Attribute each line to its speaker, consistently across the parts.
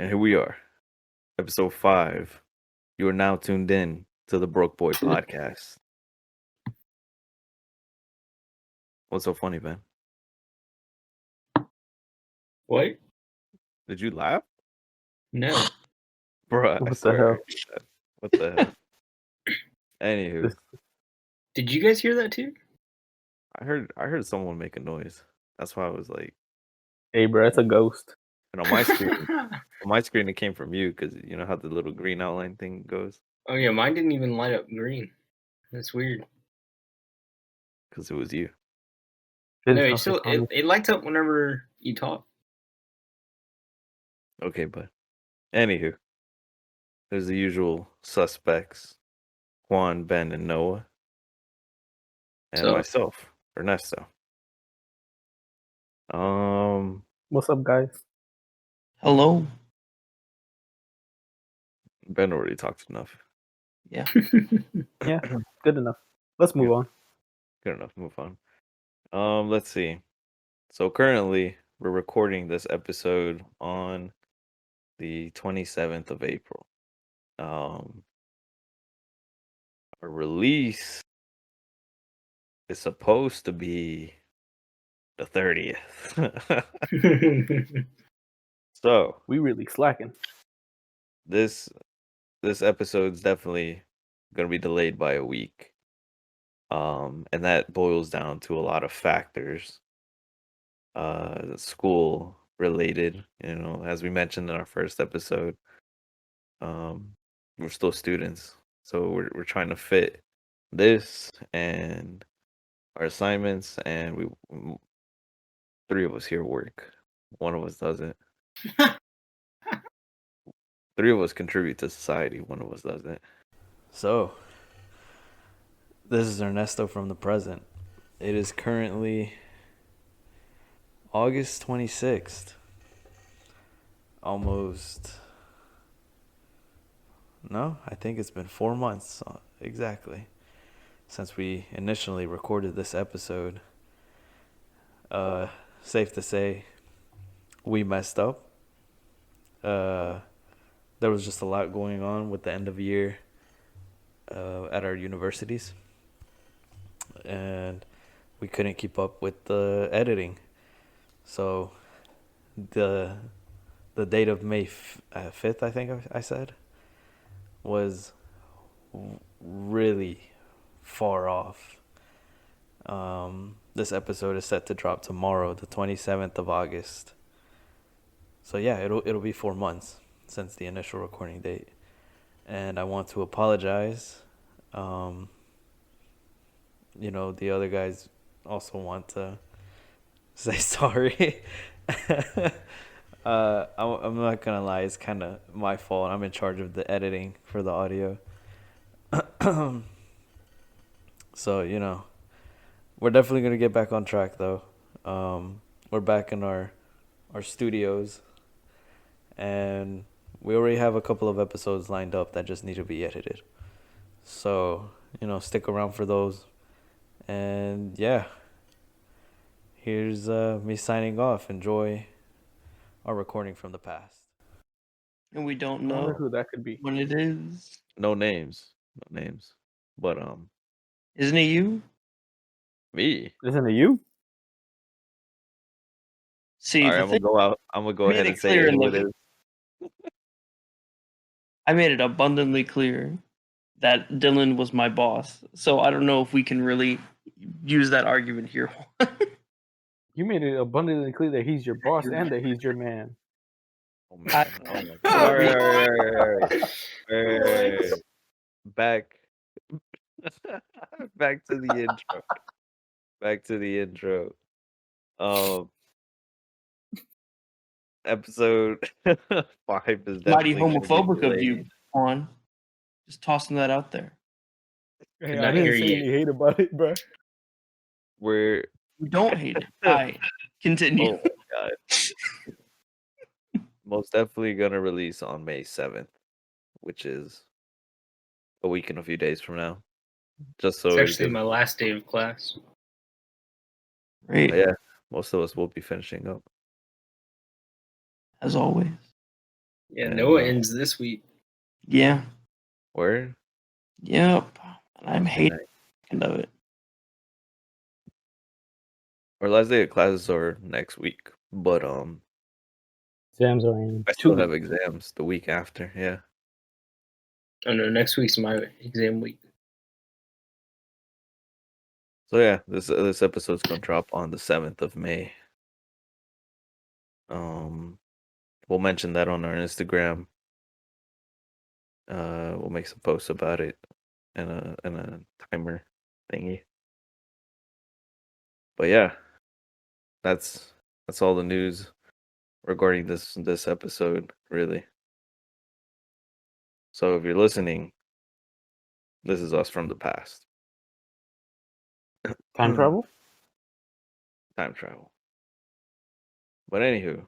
Speaker 1: And here we are, episode 5. You are now tuned in to the Broke Boi Podcast. What's so funny, Ben?
Speaker 2: What?
Speaker 1: Did you laugh?
Speaker 2: No.
Speaker 1: Bruh, I
Speaker 3: What the
Speaker 1: swear.
Speaker 3: hell?
Speaker 1: What the hell? Anywho,
Speaker 3: This-
Speaker 2: Did you guys hear that too?
Speaker 1: I heard someone make a noise. That's why I was like,
Speaker 3: Hey, bro, it's a ghost.
Speaker 1: and on my screen it came from you because you know how the little green outline thing goes?
Speaker 2: Oh yeah, mine didn't even light up green. That's weird.
Speaker 1: Because it was you.
Speaker 2: No, it lights up whenever you talk.
Speaker 1: Okay, but anywho, there's the usual suspects, Juan, Ben, and Noah. And
Speaker 2: So-
Speaker 1: myself, Ernesto.
Speaker 3: What's up, guys?
Speaker 4: Hello.
Speaker 1: Ben already talked enough.
Speaker 4: Yeah.
Speaker 3: Yeah, good enough. Let's move on.
Speaker 1: Good enough. Move on. Let's see. So currently, we're recording this episode on the 27th of April. Our release is supposed to be the 30th. So
Speaker 3: We really slacking.
Speaker 1: this episode's definitely gonna be delayed by a week. And that boils down to a lot of factors. School related, as we mentioned in our first episode. We're still students, so we're trying to fit this and our assignments, and we 3 of us here work. 1 of us doesn't. 3 of us contribute to society. 1 of us doesn't. So, this is Ernesto from the present. It is currently August 26th. I think it's been 4 months exactly since we initially recorded this episode. Safe to say, we messed up. There was just a lot going on with the end of year at our universities, and we couldn't keep up with the editing. So the date of May 5th, I think I said, was really far off. This episode is set to drop tomorrow, the 27th of August. So yeah, it'll be 4 months since the initial recording date. And I want to apologize. The other guys also want to say sorry. I'm not gonna lie, it's kind of my fault. I'm in charge of the editing for the audio. So, we're definitely gonna get back on track though. We're back in our studios, and we already have a couple of episodes lined up that just need to be edited. So, stick around for those. And yeah, here's me signing off. Enjoy our recording from the past.
Speaker 4: And we don't
Speaker 3: I wonder
Speaker 4: know
Speaker 3: who that could be.
Speaker 4: when it is.
Speaker 1: No names. But
Speaker 4: Isn't it you?
Speaker 1: me.
Speaker 3: Isn't it you?
Speaker 4: See,
Speaker 1: All right,
Speaker 4: the
Speaker 1: I'm gonna
Speaker 4: thing,
Speaker 1: go out. I'm gonna go
Speaker 4: made
Speaker 1: ahead
Speaker 4: it
Speaker 1: and say
Speaker 4: clear in
Speaker 1: who it
Speaker 4: the-
Speaker 1: is.
Speaker 4: I made it abundantly clear that Dylan was my boss. So I don't know if we can really use that argument here.
Speaker 3: You made it abundantly clear that he's your boss and that he's your man.
Speaker 1: Oh man! Oh my God! All right. Back to the intro. Back to the intro. Episode 5 is
Speaker 4: Mighty
Speaker 1: definitely gonna be
Speaker 4: homophobic of you,
Speaker 1: delayed.
Speaker 4: Juan. Just tossing that out there.
Speaker 3: Hey,
Speaker 2: not
Speaker 3: I didn't
Speaker 2: hear
Speaker 3: say
Speaker 2: you.
Speaker 3: any hate about it, bro.
Speaker 1: We're
Speaker 4: We don't hate it. All right, continue.
Speaker 1: oh my God. Most definitely gonna release on May 7th, which is a week and a few days from now. Just so
Speaker 2: It's actually
Speaker 1: you
Speaker 2: my last day of class.
Speaker 4: Great,
Speaker 1: yeah, most of us will be finishing up.
Speaker 4: as always.
Speaker 2: Yeah, Noah ends this week.
Speaker 4: Yeah.
Speaker 1: Where?
Speaker 4: Yep. And I'm hating of it.
Speaker 1: Our last day of classes are next week, but
Speaker 3: exams are in
Speaker 1: I still have exams the week after. Yeah.
Speaker 2: Oh no, next week's my exam week.
Speaker 1: So yeah, this episode's gonna drop on the 7th of May. We'll mention that on our Instagram. We'll make some posts about it and a timer thingy. But yeah, that's all the news regarding this episode, really. So if you're listening, this is us from the past.
Speaker 3: time travel.
Speaker 1: Time travel. But anywho,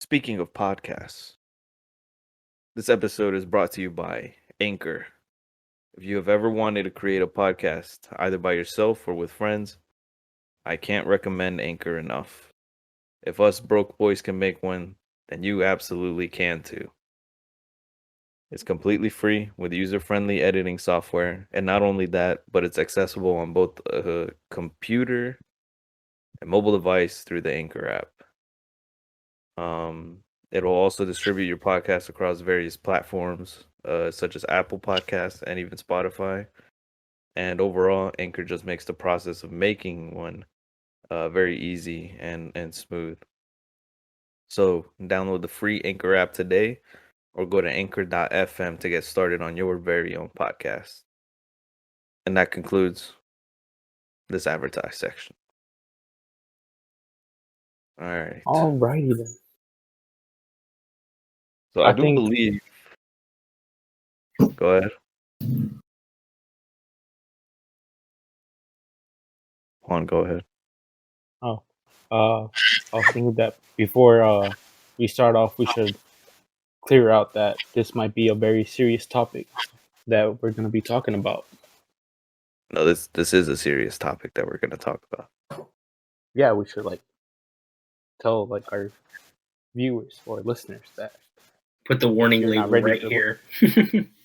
Speaker 1: speaking of podcasts, this episode is brought to you by Anchor. If you have ever wanted to create a podcast, either by yourself or with friends, I can't recommend Anchor enough. If us broke boys can make one, then you absolutely can too. It's completely free with user-friendly editing software, and not only that, but it's accessible on both a computer and mobile device through the Anchor app. It will also distribute your podcast across various platforms, such as Apple Podcasts and even Spotify. And overall, Anchor just makes the process of making one very easy and smooth. So download the free Anchor app today, or go to anchor.fm to get started on your very own podcast. And that concludes this advertise section. All right.
Speaker 3: Alrighty then.
Speaker 1: So I do believe. Go ahead. Juan, go ahead.
Speaker 3: I was thinking that before we start off, we should clear out that this might be a very serious topic that we're going to be talking about.
Speaker 1: No, this is a serious topic that we're going to talk about.
Speaker 3: Yeah, we should tell our viewers or listeners that.
Speaker 2: Put the warning label right here.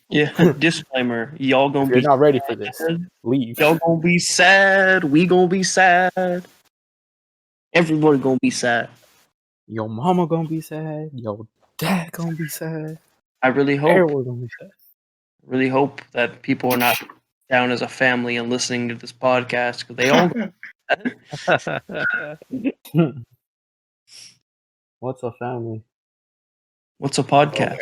Speaker 4: Yeah, disclaimer. Y'all gonna
Speaker 3: be not ready for this. Leave.
Speaker 4: Y'all gonna be sad. We gonna be sad. Everybody gonna be sad.
Speaker 3: Your mama gonna be sad. Your dad gonna be sad.
Speaker 4: I really hope.
Speaker 3: Everyone gonna be sad.
Speaker 4: Really hope that people are not down as a family and listening to this podcast, because they all.
Speaker 3: What's a family?
Speaker 4: What's a podcast?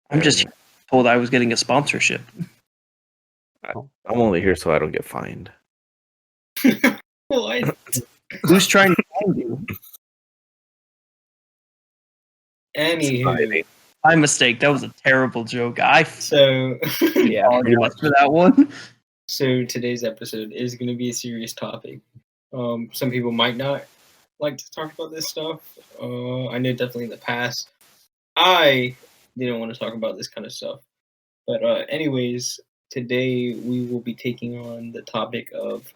Speaker 4: I'm just told I was getting a sponsorship.
Speaker 1: I'm only here so I don't get fined.
Speaker 2: What?
Speaker 4: Who's trying to find you?
Speaker 2: Anywho.
Speaker 4: My mistake. That was a terrible joke.
Speaker 2: Yeah,
Speaker 4: for that one.
Speaker 2: So today's episode is going to be a serious topic. Some people might not like to talk about this stuff. I know definitely in the past, I didn't want to talk about this kind of stuff. But anyways, today we will be taking on the topic of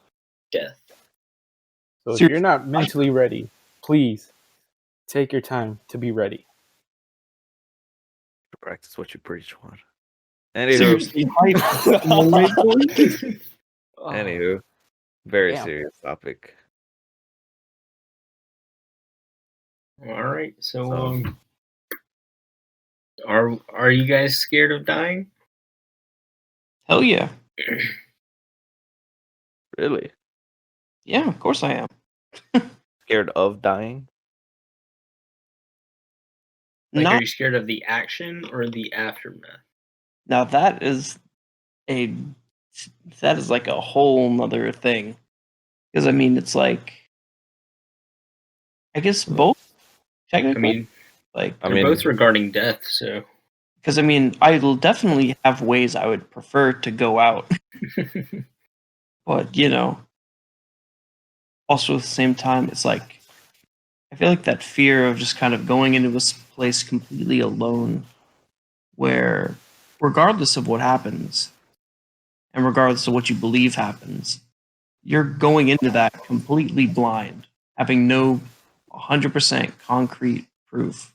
Speaker 2: death.
Speaker 3: So if you're not mentally ready, please take your time to be ready.
Speaker 1: Practice what you preach, Juan. Anywho, very serious topic.
Speaker 2: All right, so are you guys scared of dying?
Speaker 4: Hell yeah.
Speaker 1: Really?
Speaker 4: Yeah, of course I am.
Speaker 1: Scared of dying?
Speaker 2: Are you scared of the action or the aftermath?
Speaker 4: Now that is like a whole nother thing. Because it's like, I guess both, technically.
Speaker 2: They're both regarding death, so.
Speaker 4: Because I will definitely have ways I would prefer to go out. But, also at the same time, it's like, I feel like that fear of just kind of going into this place completely alone, where regardless of what happens, and regardless of what you believe happens, you're going into that completely blind, having no 100% concrete proof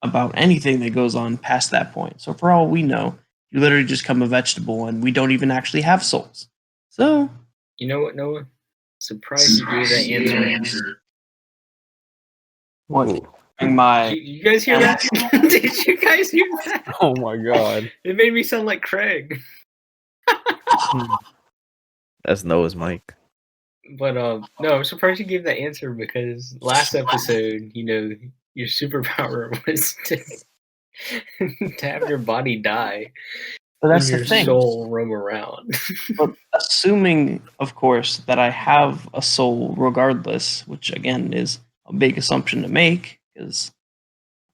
Speaker 4: about anything that goes on past that point. So for all we know, you literally just become a vegetable and we don't even actually have souls. So,
Speaker 2: You know what, Noah? Surprised you gave that answer.
Speaker 4: what?
Speaker 3: Ooh.
Speaker 4: My
Speaker 2: You guys hear that? Did you guys hear that?
Speaker 3: Oh my god.
Speaker 2: It made me sound like Craig.
Speaker 1: That's Noah's mic.
Speaker 2: But no, I'm surprised you gave that answer because last episode, your superpower was to have your body die
Speaker 4: But that's
Speaker 2: and
Speaker 4: the
Speaker 2: your
Speaker 4: thing.
Speaker 2: soul roam around.
Speaker 4: But assuming, of course, that I have a soul regardless, which again is a big assumption to make because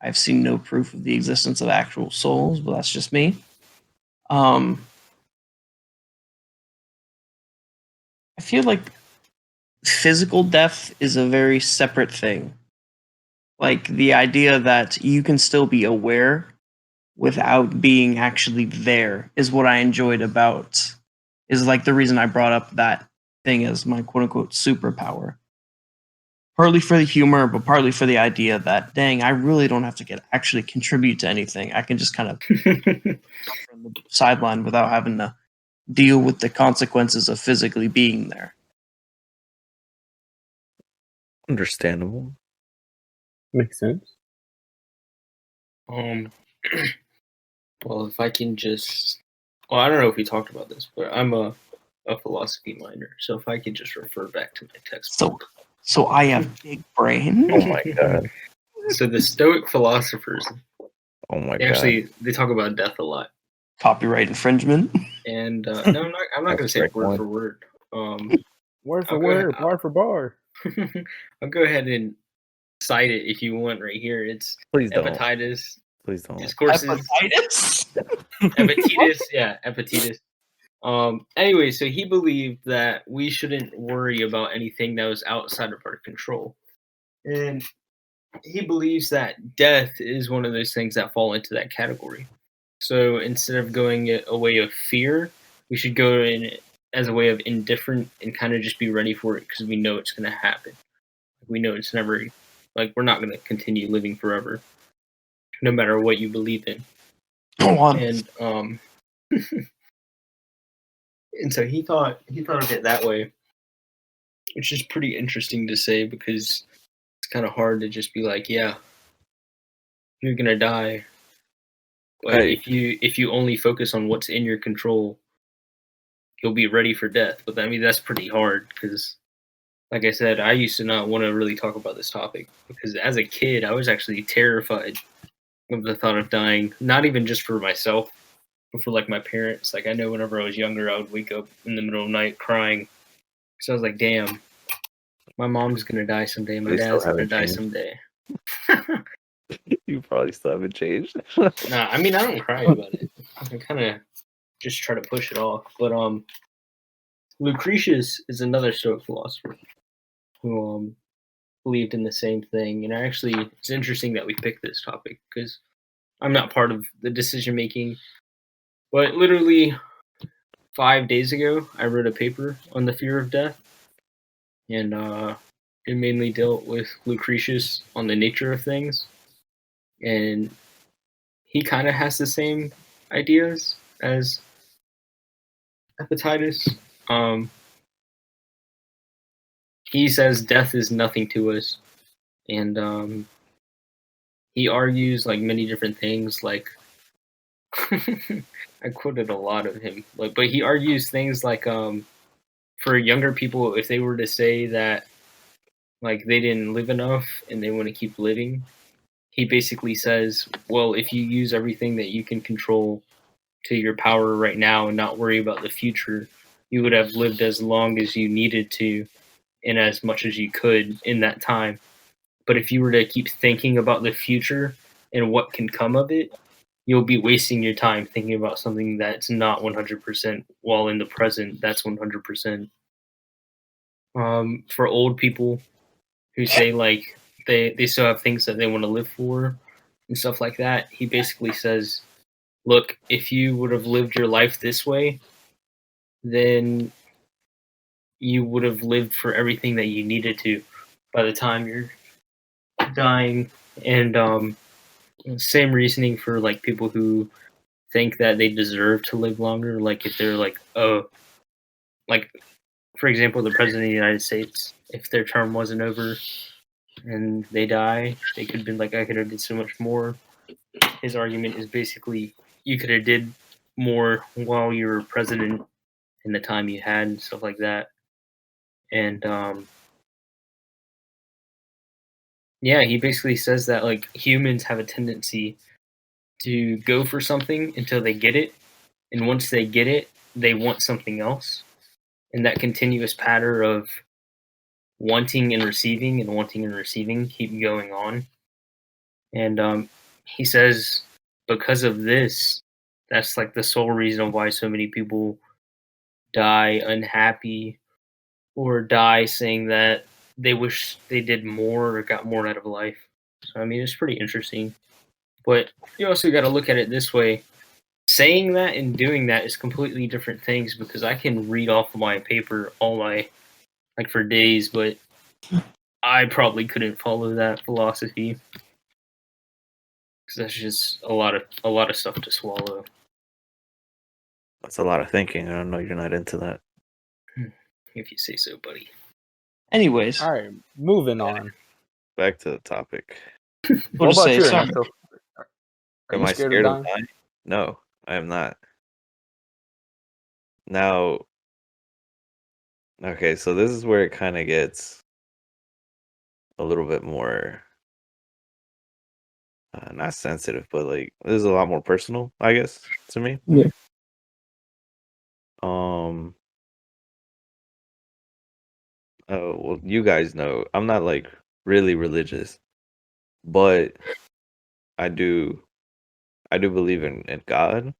Speaker 4: I've seen no proof of the existence of actual souls, but that's just me. I feel like physical death is a very separate thing. Like the idea that you can still be aware without being actually there is what I enjoyed about, is like the reason I brought up that thing as my quote unquote superpower. Partly for the humor, but partly for the idea that, dang, I really don't have to actually contribute to anything. I can just kind of from the sideline without having to deal with the consequences of physically being there.
Speaker 1: Understandable.
Speaker 3: Makes sense.
Speaker 2: Well, if I can just, well, I don't know if we talked about this, but I'm a philosophy minor, so if I could just refer back to my textbook.
Speaker 4: So I have big brain.
Speaker 1: Oh my god.
Speaker 2: So the Stoic philosophers,
Speaker 1: Oh my
Speaker 2: they talk about death a lot.
Speaker 4: Copyright infringement.
Speaker 2: And no, I'm not going to say it word for word.
Speaker 3: Word for
Speaker 2: I'll go
Speaker 3: word,
Speaker 2: ahead-
Speaker 3: bar for bar.
Speaker 2: I'll go ahead and cite it if you want right here. It's
Speaker 1: Please don't.
Speaker 2: Epictetus,
Speaker 1: Please don't.
Speaker 2: Discourses,
Speaker 4: Hepatitis?
Speaker 2: Epictetus, yeah, Epictetus. Anyway, so he believed that we shouldn't worry about anything that was outside of our control. And he believes that death is one of those things that fall into that category. So instead of going a way of fear, we should go in as a way of indifferent and kind of just be ready for it because we know it's going to happen. We know it's never, like, we're not going to continue living forever, no matter what you believe in.
Speaker 4: Go on.
Speaker 2: And and so he thought of it that way, which is pretty interesting to say because it's kind of hard to just be like, yeah, you're gonna die. But
Speaker 1: Hey.
Speaker 2: if you only focus on what's in your control, you'll be ready for death. But I mean, that's pretty hard because, like I said, I used to not want to really talk about this topic because as a kid, I was actually terrified of the thought of dying. Not even just for myself, but for like my parents. Like I know whenever I was younger, I would wake up in the middle of the night crying. So I was like, damn, my mom's gonna die someday. My
Speaker 1: They still
Speaker 2: dad's gonna
Speaker 1: haven't
Speaker 2: die
Speaker 1: changed.
Speaker 2: someday.
Speaker 1: You probably still haven't changed.
Speaker 2: Nah, I mean I don't cry about it. I kind of just try to push it off. But Lucretius is another Stoic philosopher who believed in the same thing. And actually, it's interesting that we picked this topic because I'm not part of the decision making. But literally 5 days ago, I wrote a paper on the fear of death, and it mainly dealt with Lucretius on the nature of things, and he kind of has the same ideas as Epictetus. He says death is nothing to us, and he argues like many different things. Like I quoted a lot of him, but he argues things like for younger people, if they were to say that like they didn't live enough and they want to keep living, he basically says, well, if you use everything that you can control to your power right now and not worry about the future, you would have lived as long as you needed to and as much as you could in that time. But if you were to keep thinking about the future and what can come of it, you'll be wasting your time thinking about something that's not 100%, while in the present, that's 100%. For old people who say like they still have things that they want to live for and stuff like that, he basically says, look, if you would have lived your life this way, then you would have lived for everything that you needed to. by the time you're dying. And same reasoning for like people who think that they deserve to live longer. Like if they're like, oh, like for example, the president of the United States, if their term wasn't over and they die, they could have been like, I could have did so much more. His argument is basically you could have did more while you were president in the time you had and stuff like that. And yeah, he basically says that like humans have a tendency to go for something until they get it, and once they get it, they want something else, and that continuous pattern of wanting and receiving keep going on. And he says because of this, that's like the sole reason why so many people die unhappy or die saying that they wish they did more or got more out of life. So I mean, it's pretty interesting. But you also got to look at it this way. Saying that and doing that is completely different things, because I can read off of my paper all my like for days, but I probably couldn't follow that philosophy because that's just a lot of stuff to swallow.
Speaker 1: That's a lot of thinking. I don't know you're not into that.
Speaker 2: If you say so, buddy.
Speaker 4: Anyways,
Speaker 3: All right, moving on.
Speaker 1: Back to the topic.
Speaker 4: we'll
Speaker 3: What
Speaker 4: just
Speaker 3: about
Speaker 4: say
Speaker 3: you,
Speaker 4: sorry.
Speaker 3: Ernesto? Are
Speaker 1: Am
Speaker 3: you
Speaker 1: I
Speaker 3: scared
Speaker 1: scared
Speaker 3: of
Speaker 1: of
Speaker 3: dying?
Speaker 1: dying? No, I am not. Now, okay, so this is where it kind of gets a little bit more, not sensitive, but like this is a lot more personal, I guess, to me.
Speaker 4: Yeah.
Speaker 1: Oh, well, you guys know I'm not like really religious, but I do believe in God.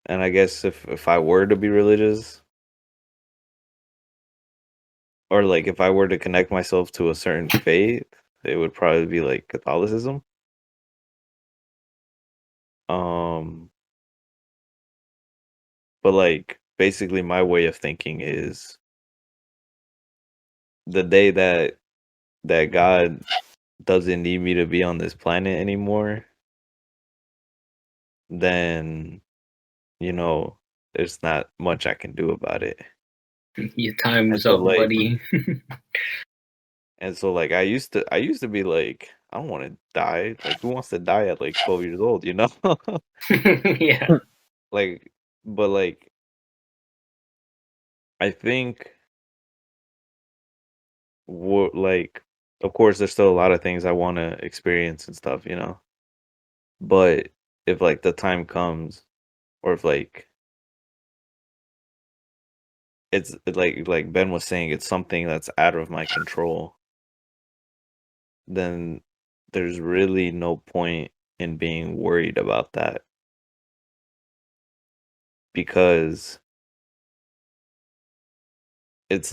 Speaker 1: And I guess if I were to be religious, or like if I were to connect myself to a certain faith, it would probably be like Catholicism. But like basically my way of thinking is the day that God doesn't need me to be on this planet anymore, then there's not much I can do about it.
Speaker 2: Your time's
Speaker 1: so,
Speaker 2: up,
Speaker 1: like-
Speaker 2: buddy.
Speaker 1: And so like I used to be like, I don't want to die. Like who wants to die at like 12 years old, you know?
Speaker 2: Yeah.
Speaker 1: Like, but like I think like of course there's still a lot of things I want to experience and stuff, you know. But if like the time comes, or if like it's like Ben was saying, it's something that's out of my control, then there's really no point in being worried about that, because it's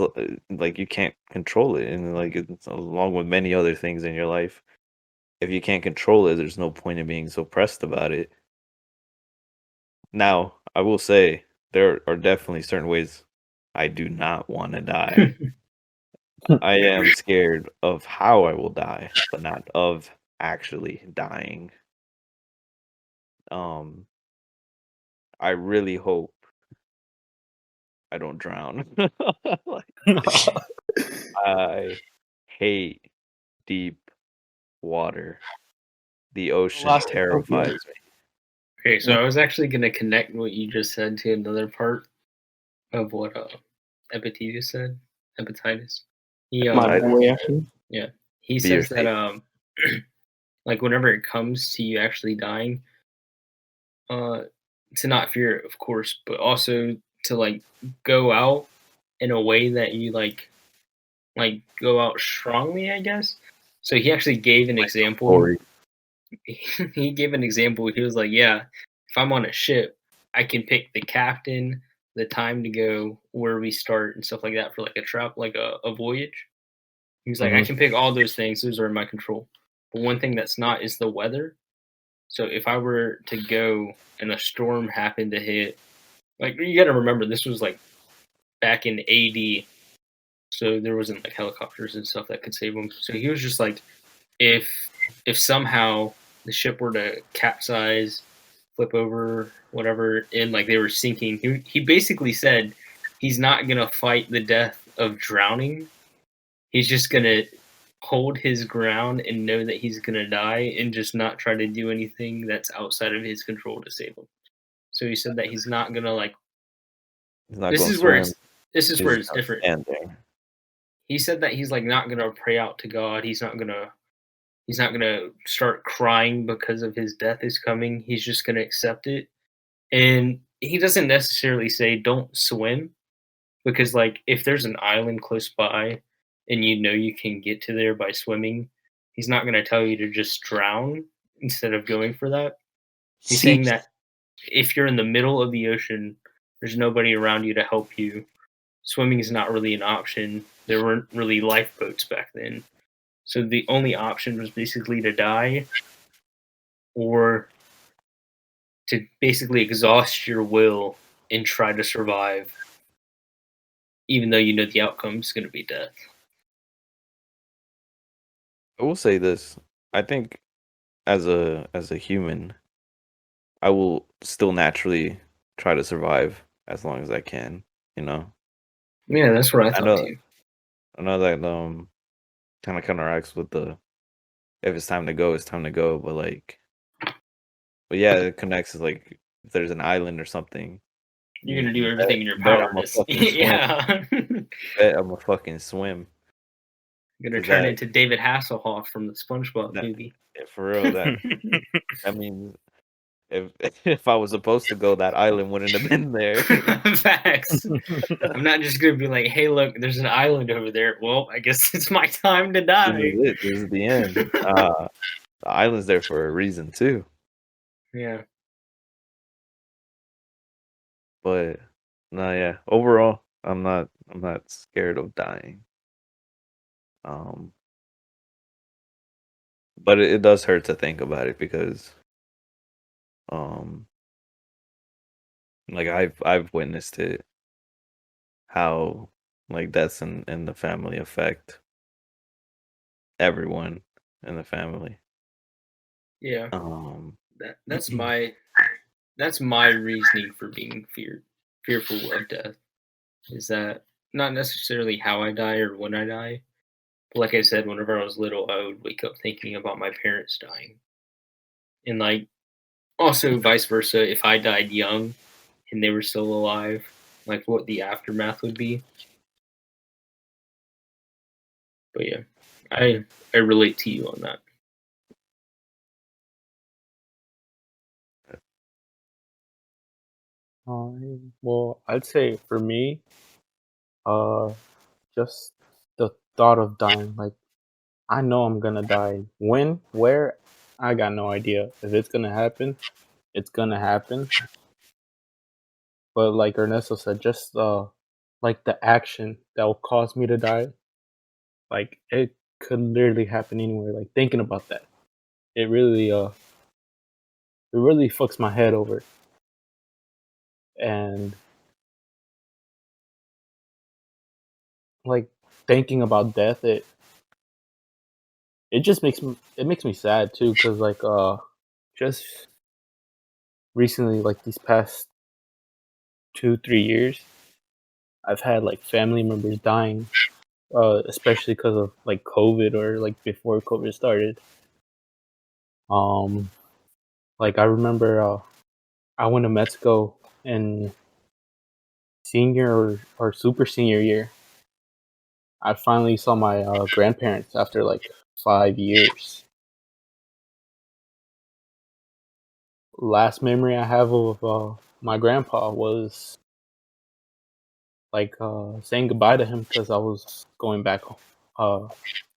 Speaker 1: like you can't control it, and like it's along with many other things in your life. If you can't control it, there's no point in being so pressed about it. Now, I will say there are definitely certain ways I do not want to die. I am scared of how I will die, but not of actually dying. I really hope I don't drown. Like, I hate deep water. The ocean
Speaker 4: Last
Speaker 1: terrifies me.
Speaker 2: Okay, so I was actually gonna connect what you just said to another part of what Epictetus said. Hepatitis. He
Speaker 4: My boy, actually.
Speaker 2: he
Speaker 1: Be your
Speaker 2: says that like whenever it comes to you actually dying, to not fear it, of course, but also to like go out in a way that you like go out strongly, I guess. So he actually gave an example.
Speaker 1: Story.
Speaker 2: He gave an example. He was like, "Yeah, if I'm on a ship, I can pick the captain, the time to go, where we start, and stuff like that for like a trip, like a voyage." He was like, "I can pick all those things; those are in my control. But one thing that's not is the weather. So if I were to go and a storm happened to hit, like you got to remember, this was like back in AD, so there wasn't like helicopters and stuff that could save him. So he was just like, if somehow the ship were to capsize, flip over, whatever, and like they were sinking, he basically said he's not gonna fight the death of drowning. He's just gonna hold his ground and know that he's gonna die and just not try to do anything that's outside of his control to save him. So he said that he's not gonna like.
Speaker 1: He's not
Speaker 2: This
Speaker 1: going
Speaker 2: is
Speaker 1: to
Speaker 2: where
Speaker 1: swim.
Speaker 2: it's
Speaker 1: He's
Speaker 2: where
Speaker 1: just
Speaker 2: it's
Speaker 1: gonna
Speaker 2: different.
Speaker 1: stand there.
Speaker 2: He said that he's like not gonna pray out to God. He's not gonna start crying because of his death is coming. He's just gonna accept it. And he doesn't necessarily say don't swim, because like if there's an island close by and you know you can get to there by swimming, he's not gonna tell you to just drown instead of going for that. He's saying that if you're in the middle of the ocean, there's nobody around you to help you. Swimming is not really an option. There weren't really lifeboats back then. So the only option was basically to die or to basically exhaust your will and try to survive, even though you know the outcome is going to be death.
Speaker 1: I will say this. I think as a human, I will still naturally try to survive as long as I can, you know.
Speaker 2: Yeah, that's what I
Speaker 1: I
Speaker 2: thought
Speaker 1: know
Speaker 2: too.
Speaker 1: I know that kind of counteracts with the if it's time to go, it's time to go, but yeah, it connects to like if there's an island or something.
Speaker 2: You're going to do everything in your
Speaker 1: Bet
Speaker 2: power
Speaker 1: I'm a
Speaker 2: to
Speaker 1: fucking swim.
Speaker 2: yeah.
Speaker 1: Bet I'm a fucking swim.
Speaker 2: You're going to
Speaker 1: Is
Speaker 2: turn
Speaker 1: that-
Speaker 2: into David Hasselhoff from the SpongeBob
Speaker 1: That-
Speaker 2: movie.
Speaker 1: Yeah, for real, that means if I was supposed to go, that island wouldn't have been there.
Speaker 2: Facts. I'm not just going to be like, hey, look, there's an island over there. Well, I guess it's my time to
Speaker 1: This
Speaker 2: die.
Speaker 1: is it. This is the end. The island's there for a reason too.
Speaker 2: Yeah.
Speaker 1: But no, yeah. Overall, I'm not scared of dying. But it does hurt to think about it because like I've witnessed it, how like deaths in the family affect everyone in the family.
Speaker 2: Yeah.
Speaker 1: Um
Speaker 2: That's my reasoning for being fearful of death. Is that not necessarily how I die or when I die, but like I said, whenever I was little, I would wake up thinking about my parents dying, and like also vice versa. If I died young and they were still alive, like what the aftermath would be. But yeah, I relate to you on that.
Speaker 3: Well, I'd say for me, just the thought of dying. Like, I know I'm gonna die. When, where, I got no idea. If it's gonna happen, it's gonna happen. But like Ernesto said, just like the action that will cause me to die, like it could literally happen anywhere. Like thinking about that, it really fucks my head over. And like thinking about death, it just makes me sad too, because like just recently, like these past 2-3 years, I've had like family members dying, especially because of like COVID or like before COVID started. Like I remember I went to Mexico in senior or super senior year. I finally saw my grandparents after like 5 years. Last memory I have of my grandpa was like saying goodbye to him because I was going back. I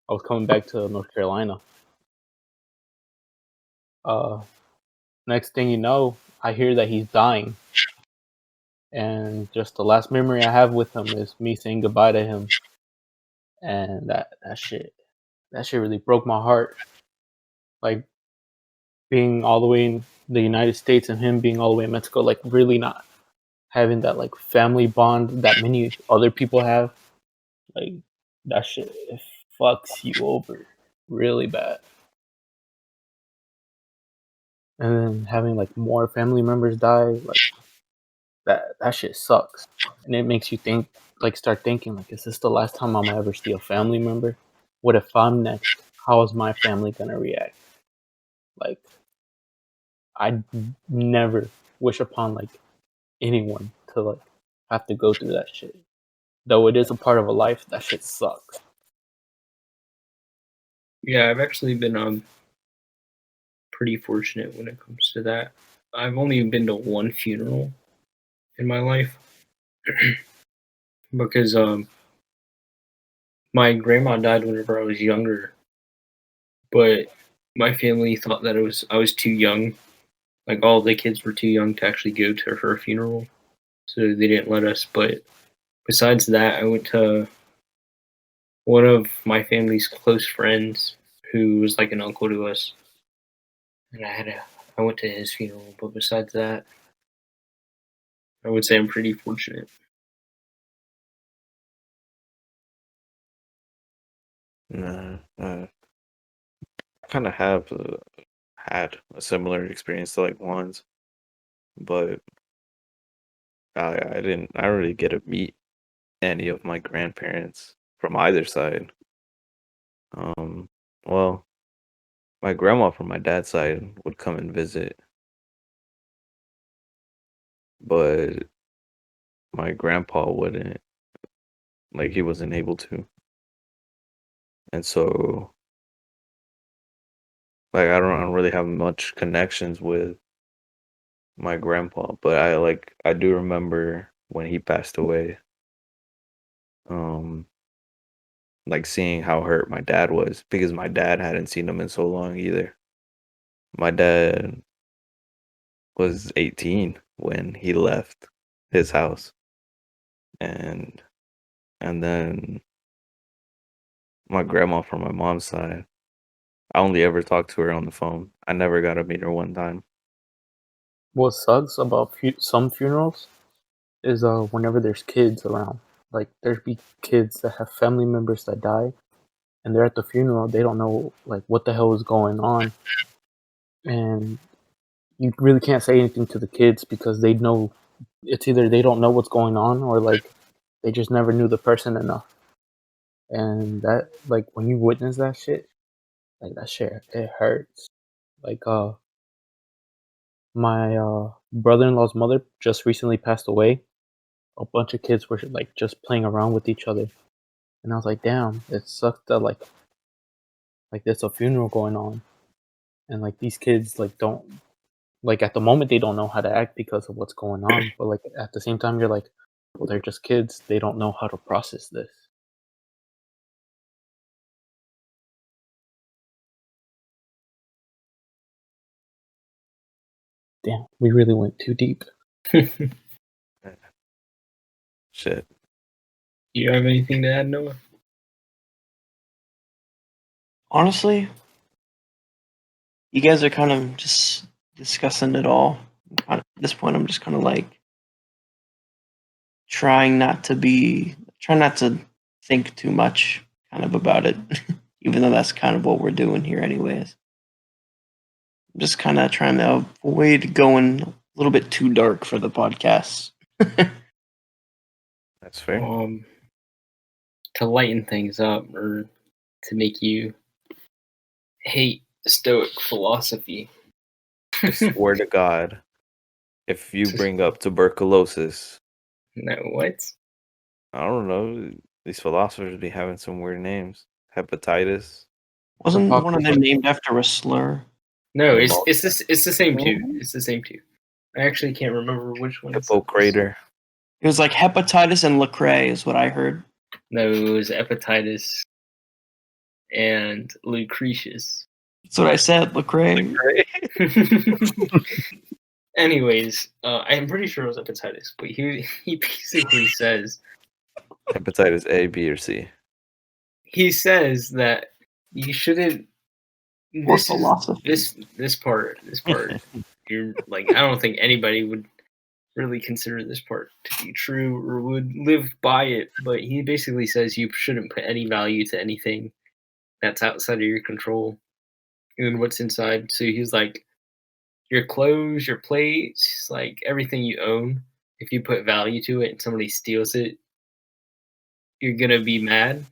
Speaker 3: was coming back to North Carolina. Next thing you know, I hear that he's dying, and just the last memory I have with him is me saying goodbye to him, and that shit really broke my heart. Like being all the way in the United States and him being all the way in Mexico, like really not having that like family bond that many other people have. Like that shit it fucks you over really bad. And then having like more family members die, like that shit sucks. And it makes you think, like, start thinking, like, is this the last time I'm gonna ever see a family member? What if I'm next? How is my family gonna react? Like, I never wish upon like anyone to like have to go through that shit. Though it is a part of a life, that shit sucks.
Speaker 2: Yeah, I've actually been pretty fortunate when it comes to that. I've only been to one funeral in my life because my grandma died whenever I was younger, but my family thought that I was too young. Like all the kids were too young to actually go to her funeral, so they didn't let us. But besides that, I went to one of my family's close friends who was like an uncle to us, and I went to his funeral. But besides that, I would say I'm pretty fortunate.
Speaker 1: Nah, kind of have had a similar experience to like Juan's, but I didn't. I don't really get to meet any of my grandparents from either side. Um, well, my grandma from my dad's side would come and visit, but my grandpa wouldn't. Like he wasn't able to, and so like I don't really have much connections with my grandpa, but I do remember when he passed away. Um, like seeing how hurt my dad was because my dad hadn't seen him in so long either. My dad was 18 when he left his house, and then my grandma from my mom's side, I only ever talked to her on the phone. I never got to meet her one time.
Speaker 3: What sucks about some funerals is whenever there's kids around, like there's be kids that have family members that die, and they're at the funeral. They don't know like what the hell is going on, and you really can't say anything to the kids because they know it's either they don't know what's going on or like they just never knew the person enough. And that like when you witness that shit, like that shit it hurts. Like my brother-in-law's mother just recently passed away. A bunch of kids were like just playing around with each other, and I was like, damn, it sucked that like there's a funeral going on, and like these kids like don't like at the moment they don't know how to act because of what's going on, but like at the same time you're like, well, they're just kids, they don't know how to process this. Damn, we really went too deep.
Speaker 1: Shit.
Speaker 2: Do you have anything to add, Noah?
Speaker 4: Honestly, you guys are kind of just discussing it all. At this point, I'm just kind of like trying not to think too much kind of about it, even though that's kind of what we're doing here, anyways. I'm just kind of trying to avoid going a little bit too dark for the podcast.
Speaker 1: That's fair.
Speaker 2: To lighten things up or to make you hate Stoic philosophy.
Speaker 1: I swear to God, if you bring up tuberculosis,
Speaker 2: No, what?
Speaker 1: I don't know. These philosophers be having some weird names. Hepatitis.
Speaker 4: Wasn't one of them named after a slur?
Speaker 2: No, it's the same two. It's the same two. I actually can't remember which one.
Speaker 1: Hippocrater.
Speaker 4: It was like hepatitis and Lecrae is what I heard.
Speaker 2: No, it was hepatitis and Lucretius.
Speaker 4: That's what I said, Lecrae.
Speaker 2: Anyways, I'm pretty sure it was hepatitis, but he basically says
Speaker 1: Hepatitis A, B, or C.
Speaker 2: He says that you shouldn't. This part. You're like, I don't think anybody would really consider this part to be true or would live by it, but he basically says you shouldn't put any value to anything that's outside of your control and what's inside. So he's like, your clothes, your plates, like everything you own, if you put value to it and somebody steals it, you're gonna be mad.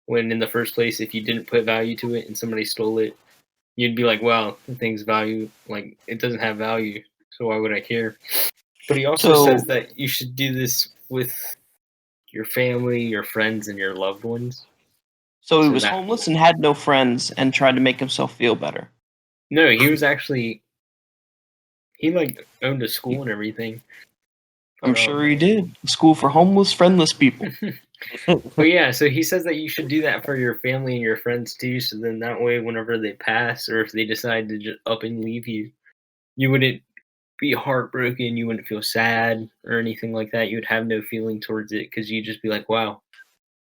Speaker 2: When in the first place, if you didn't put value to it and somebody stole it, you'd be like, wow, the thing's value, like it doesn't have value, so why would I care? But he also
Speaker 4: So-
Speaker 2: says that you should do this with your family, your friends, and your loved ones.
Speaker 4: So he
Speaker 2: So
Speaker 4: was
Speaker 2: that-
Speaker 4: homeless and had no friends and tried to make himself feel better.
Speaker 2: No, he was actually he like owned a school and everything.
Speaker 4: I'm
Speaker 2: But,
Speaker 4: sure he did. School for homeless, friendless people.
Speaker 2: But yeah, so he says that you should do that for your family and your friends too. So then that way, whenever they pass or if they decide to just up and leave you, you wouldn't be heartbroken. You wouldn't feel sad or anything like that. You would have no feeling towards it because you'd just be like, wow,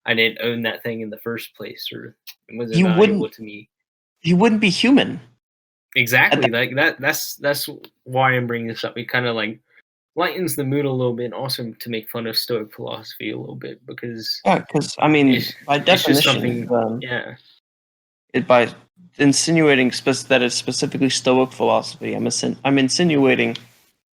Speaker 2: I didn't own that thing in the first place, or it wasn't
Speaker 4: You
Speaker 2: valuable
Speaker 4: wouldn't-
Speaker 2: to me.
Speaker 4: He wouldn't be human.
Speaker 2: Exactly. Like that's why I'm bringing this up. It kind of like lightens the mood a little bit, and also to make fun of Stoic philosophy a little bit because
Speaker 4: Yeah, because I mean,
Speaker 2: It's-
Speaker 4: by
Speaker 2: it's just
Speaker 4: definition,
Speaker 2: something- yeah,
Speaker 4: by insinuating that it's specifically Stoic philosophy, I'm insinuating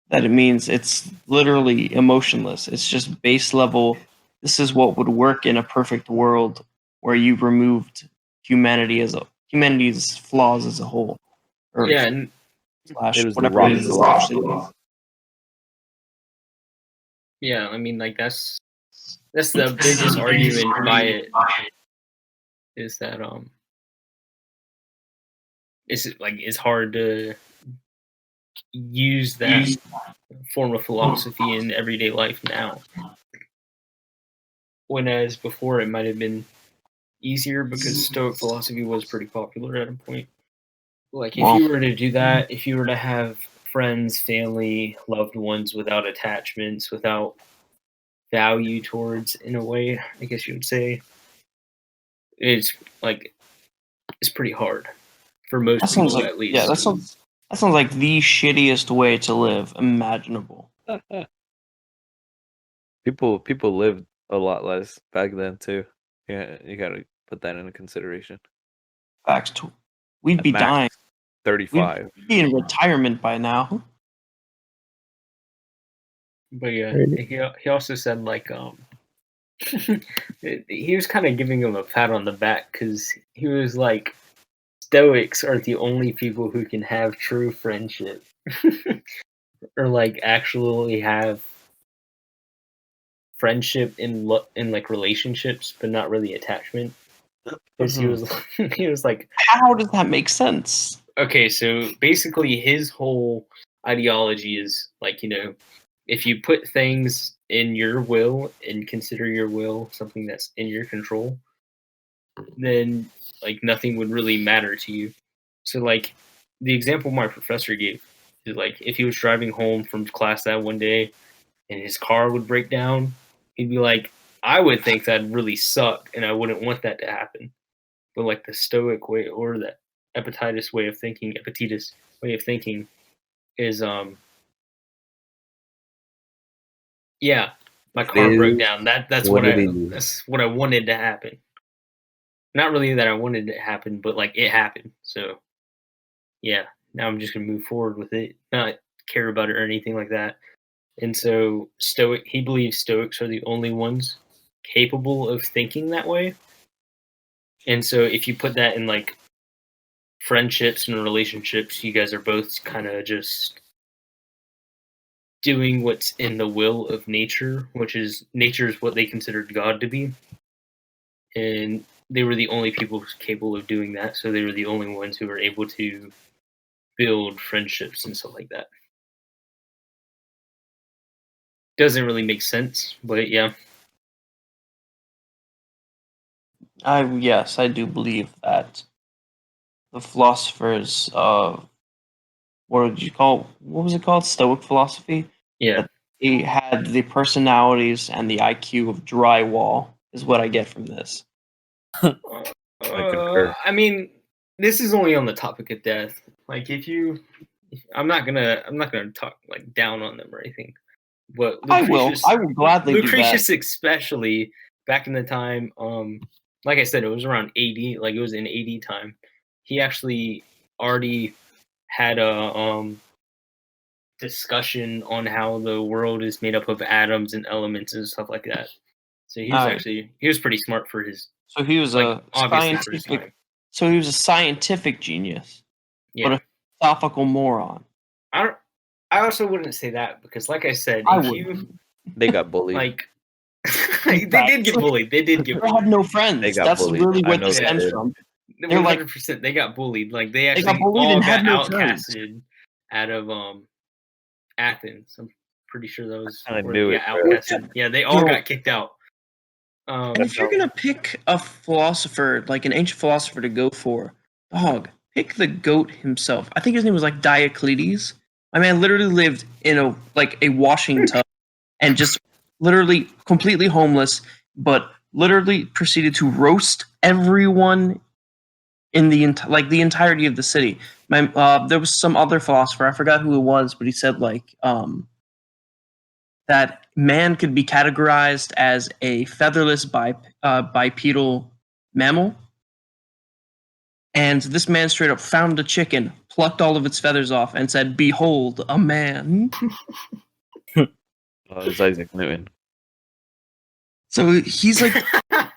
Speaker 4: that it means it's literally emotionless. It's just base level. This is what would work in a perfect world where you removed humanity's flaws as a whole, or
Speaker 2: yeah, and
Speaker 4: slash
Speaker 3: It was the
Speaker 4: whatever
Speaker 3: rock
Speaker 4: it is.
Speaker 3: philosophy.
Speaker 2: yeah. I mean, like that's the biggest argument by it is that it's hard to use that form of philosophy in everyday life now. Whereas before it might have been easier because Stoic philosophy was pretty popular at a point. Like if
Speaker 4: Well-
Speaker 2: you were to do that, if you were to have friends, family, loved ones without attachments, without value towards, in a way, I guess you would say, it's pretty hard for most
Speaker 4: That
Speaker 2: people
Speaker 4: sounds like
Speaker 2: at least.
Speaker 4: yeah. That sounds like the shittiest way to live imaginable.
Speaker 1: People lived a lot less back then too. Yeah, you gotta put that into consideration.
Speaker 4: Facts. We'd be
Speaker 1: Max,
Speaker 4: dying.
Speaker 1: 35.
Speaker 4: We'd be in retirement by now.
Speaker 2: But yeah,
Speaker 3: Right.
Speaker 2: he also said like he was kind of giving him a pat on the back because he was like, Stoics are the only people who can have true friendship or like actually have friendship in like relationships, but not really attachment. Because he was he was like,
Speaker 4: How does that make sense?
Speaker 2: okay, so basically his whole ideology is like, if you put things in your will and consider your will something that's in your control, then like nothing would really matter to you. So like the example my professor gave is like if he was driving home from class that one day and his car would break down, he'd be like, I would think that'd really suck and I wouldn't want that to happen. But like the Stoic way or the Epictetus way of thinking is yeah, my car
Speaker 1: It
Speaker 2: broke
Speaker 1: is
Speaker 2: down. That's
Speaker 1: what
Speaker 2: what
Speaker 1: it is.
Speaker 2: that's what I wanted to happen. Not really that I wanted it to happen, but like it happened. So yeah, now I'm just gonna move forward with it, not care about it or anything like that. And so he believes Stoics are the only ones capable of thinking that way. And so if you put that in like friendships and relationships, you guys are both kind of just doing what's in the will of nature, which is nature is what they considered God to be. And they were the only people capable of doing that, so they were the only ones who were able to build friendships and stuff like that. Doesn't really make sense, but yeah.
Speaker 4: Yes, I do believe that the philosophers what was it called? Stoic philosophy?
Speaker 2: Yeah.
Speaker 4: They had the personalities and the IQ of drywall is what I get from this.
Speaker 1: concur.
Speaker 2: I mean, this is only on the topic of death. Like I'm not gonna talk like down on them or anything. But
Speaker 4: I will gladly do that.
Speaker 2: Lucretius, especially back in the time, like I said, it was around 80, like it was in 80 time. He actually already had a discussion on how the world is made up of atoms and elements and stuff like that. So he was pretty smart for his.
Speaker 4: So he was
Speaker 2: like, obviously for his time.
Speaker 4: So he was a scientific genius,
Speaker 2: Yeah.
Speaker 4: but a philosophical moron.
Speaker 2: I also wouldn't say that because, like I said,
Speaker 1: They got bullied.
Speaker 2: like they did get bullied. They did get
Speaker 4: They had no friends.
Speaker 1: They got
Speaker 4: That's
Speaker 1: bullied.
Speaker 4: really
Speaker 1: I
Speaker 4: where
Speaker 1: know
Speaker 4: this
Speaker 1: they
Speaker 4: stems
Speaker 1: did.
Speaker 4: from.
Speaker 2: 100%. They got bullied. Like they actually
Speaker 4: got bullied
Speaker 2: all
Speaker 4: and had
Speaker 2: got
Speaker 4: no
Speaker 2: outcasted out of Athens. I'm pretty sure those
Speaker 1: I knew it, bro.
Speaker 2: outcasted. Yeah, they all got kicked out.
Speaker 4: And if you're gonna pick a philosopher, like an ancient philosopher, to go for, dog, pick the goat himself. I think his name was like Diocletes. I mean, I literally lived in a washing tub and just literally completely homeless, but literally proceeded to roast everyone in the entirety of the city. There was some other philosopher, I forgot who it was, but he said that man could be categorized as a featherless bipedal mammal. And this man straight up found a chicken, plucked all of its feathers off, and said, "Behold, a man."
Speaker 1: Oh, it's Isaac Newton.
Speaker 4: So he's like,
Speaker 2: oh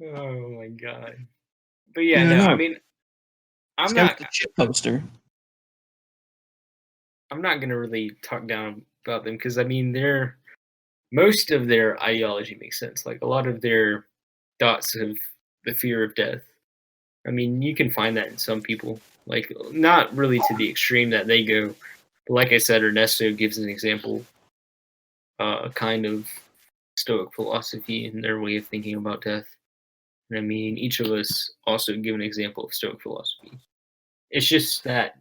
Speaker 2: my god! But yeah, no, I mean, I'm not
Speaker 4: the chip poster.
Speaker 2: I'm not gonna really talk down about them because I mean, most of their ideology makes sense. Like a lot of their thoughts of the fear of death. I mean, you can find that in some people, like not really to the extreme that they go. But like I said, Ernesto gives an example, kind of Stoic philosophy and their way of thinking about death. And I mean, each of us also give an example of Stoic philosophy. It's just that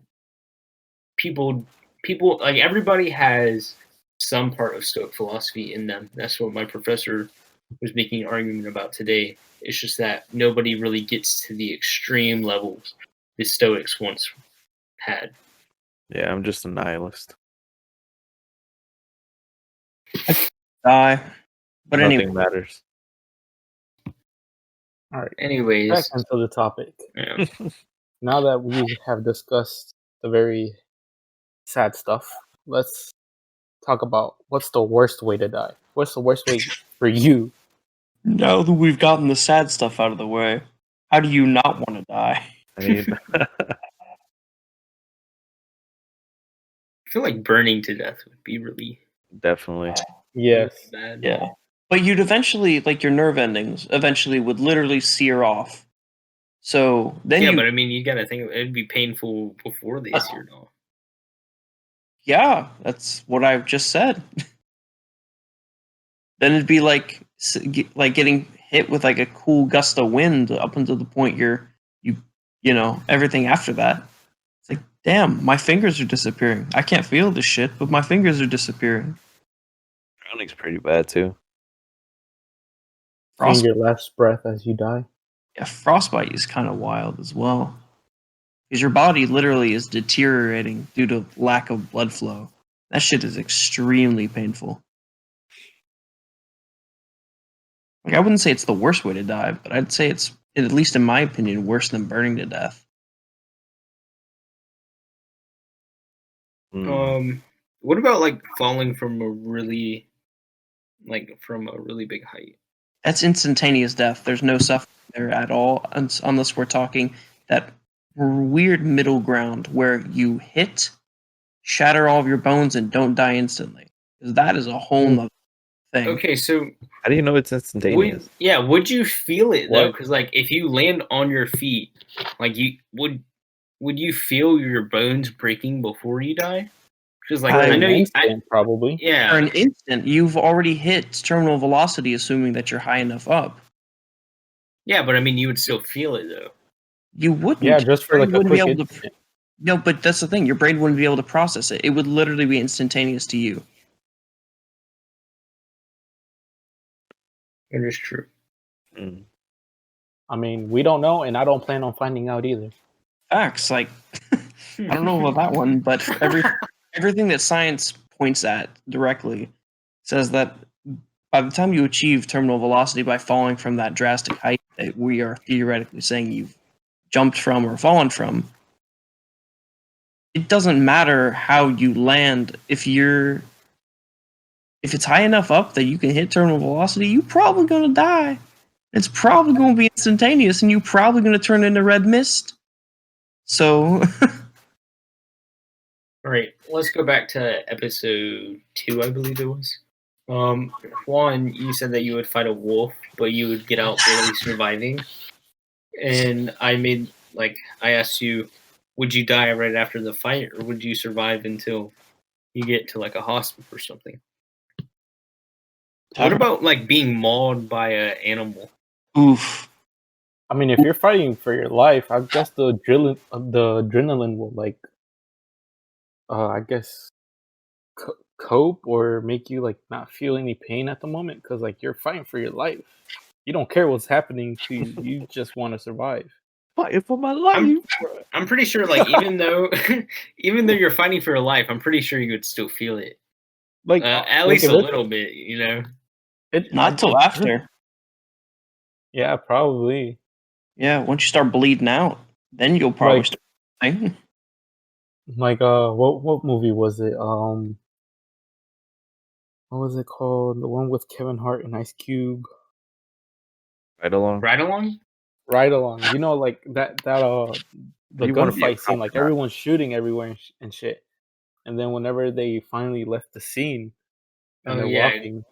Speaker 2: people like everybody has some part of Stoic philosophy in them. That's what my professor was making an argument about today. It's just that nobody really gets to the extreme levels the Stoics once had.
Speaker 1: Yeah, I'm just a nihilist.
Speaker 4: But
Speaker 1: Nothing
Speaker 4: anyway,
Speaker 1: matters.
Speaker 3: All right.
Speaker 2: Anyways,
Speaker 3: Back into the topic.
Speaker 2: yeah.
Speaker 3: Now that we have discussed the very sad stuff, let's talk about what's the worst way to die. What's the worst way for you?
Speaker 4: now that we've gotten the sad stuff out of the way, how do you not want to die?
Speaker 1: I mean,
Speaker 2: I feel like burning to death would be really
Speaker 1: definitely.
Speaker 3: Yes.
Speaker 2: bad.
Speaker 4: Yeah. But you'd eventually, like your nerve endings, eventually would literally sear off. So then
Speaker 2: Yeah, but I mean, you gotta think it'd be painful before they seared off.
Speaker 4: Yeah, that's what I've just said. Then it'd be like getting hit with like a cool gust of wind up until the point you know, everything after that. It's like, damn, my fingers are disappearing. I can't feel this shit, but my fingers are disappearing.
Speaker 1: Drowning's pretty bad too.
Speaker 3: Taking your last breath as you die.
Speaker 4: Yeah, frostbite is kind of wild as well. Because your body literally is deteriorating due to lack of blood flow. That shit is extremely painful. Like, I wouldn't say it's the worst way to die, but I'd say it's, at least in my opinion, worse than burning to death.
Speaker 2: What about like falling from a really big height?
Speaker 4: That's instantaneous death. There's no suffering there at all, unless we're talking that weird middle ground where you hit, shatter all of your bones, and don't die instantly. Because that is a whole nother thing.
Speaker 2: Okay, so
Speaker 1: How do you know it's instantaneous?
Speaker 2: would you feel it though?
Speaker 1: What?
Speaker 2: Because like if you land on your feet, like you would you feel your bones breaking before you die? Because like I know you
Speaker 3: probably.
Speaker 2: Yeah.
Speaker 4: For an instant, you've already hit terminal velocity, assuming that you're high enough up.
Speaker 2: Yeah, but I mean, you would still feel it though.
Speaker 4: You wouldn't.
Speaker 3: Yeah, just for like a quick instant.
Speaker 4: No, but that's the thing. Your brain wouldn't be able to process it. It would literally be instantaneous to you.
Speaker 2: It is true.
Speaker 3: I mean, we don't know, and I don't plan on finding out either.
Speaker 4: Facts. Like, I don't know about that one, but everything that science points at directly says that by the time you achieve terminal velocity by falling from that drastic height that we are theoretically saying you've jumped from or fallen from, it doesn't matter how you land. If it's high enough up that you can hit terminal velocity, you're probably going to die. It's probably going to be instantaneous, and you're probably going to turn into red mist. So,
Speaker 2: All right, let's go back to episode 2, I believe it was. Juan, you said that you would fight a wolf, but you would get out barely surviving. And I asked you, would you die right after the fight, or would you survive until you get to like a hospital or something? What about like being mauled by an animal?
Speaker 4: oof.
Speaker 3: I mean, if you're fighting for your life, I guess the adrenaline will like, I guess, cope or make you like not feel any pain at the moment because like you're fighting for your life. You don't care what's happening to you. You just want to survive.
Speaker 1: Fighting for my life.
Speaker 2: I'm pretty sure, like, even though you're fighting for your life, I'm pretty sure you would still feel it.
Speaker 3: Like
Speaker 2: at least a little bit, you know.
Speaker 4: Not till after.
Speaker 3: Yeah, probably.
Speaker 4: Yeah, once you start bleeding out, then you'll probably start dying.
Speaker 3: Like what movie was it? What was it called? The one with Kevin Hart and Ice Cube.
Speaker 1: Ride along.
Speaker 3: Ride Along. You know, like the gunfight scene, like everyone's shooting everywhere and shit. And then whenever they finally left the scene and they're walking,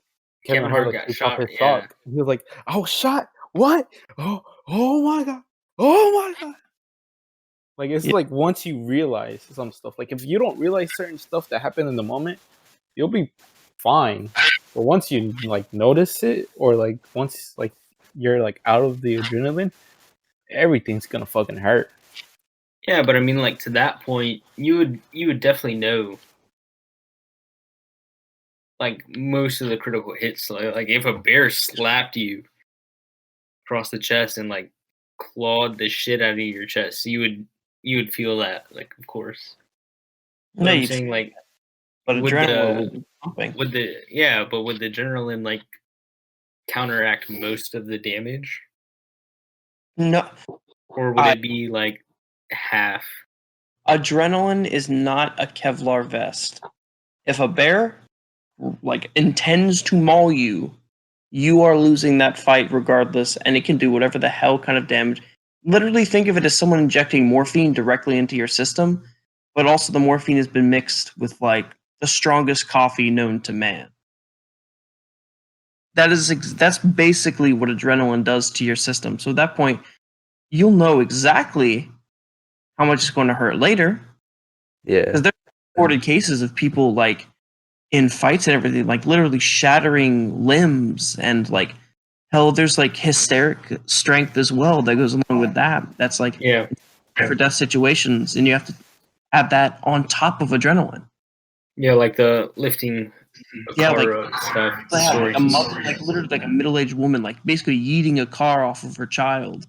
Speaker 3: Kevin Hart like takes off his sock. He was like, "I was shot. What? Oh my god. Oh my god." Like it's like once you realize some stuff, like if you don't realize certain stuff that happened in the moment, you'll be fine. But once you like notice it, or like once like you're like out of the adrenaline, everything's gonna fucking hurt.
Speaker 2: Yeah, but I mean, like to that point, you would definitely know like most of the critical hits. Like if a bear slapped you across the chest and like clawed the shit out of your chest, you would feel that, like, of course. But I'm saying, like,
Speaker 4: but adrenaline
Speaker 2: would the adrenaline like counteract most of the damage?
Speaker 4: No.
Speaker 2: Or would it be like half?
Speaker 4: Adrenaline is not a Kevlar vest. If a bear like intends to maul you, you are losing that fight regardless, and it can do whatever the hell kind of damage. Literally think of it as someone injecting morphine directly into your system, but also the morphine has been mixed with like the strongest coffee known to man. That's basically what adrenaline does to your system. So at that point, you'll know exactly how much it's going to hurt later.
Speaker 1: Yeah.
Speaker 4: Because there are reported cases of people like in fights and everything, like literally shattering limbs, and like hell, there's like hysteric strength as well that goes along with that. That's like for death situations, and you have to add that on top of adrenaline.
Speaker 2: Yeah, like the lifting stuff.
Speaker 4: Like literally like a middle-aged woman, like basically yeeting a car off of her child,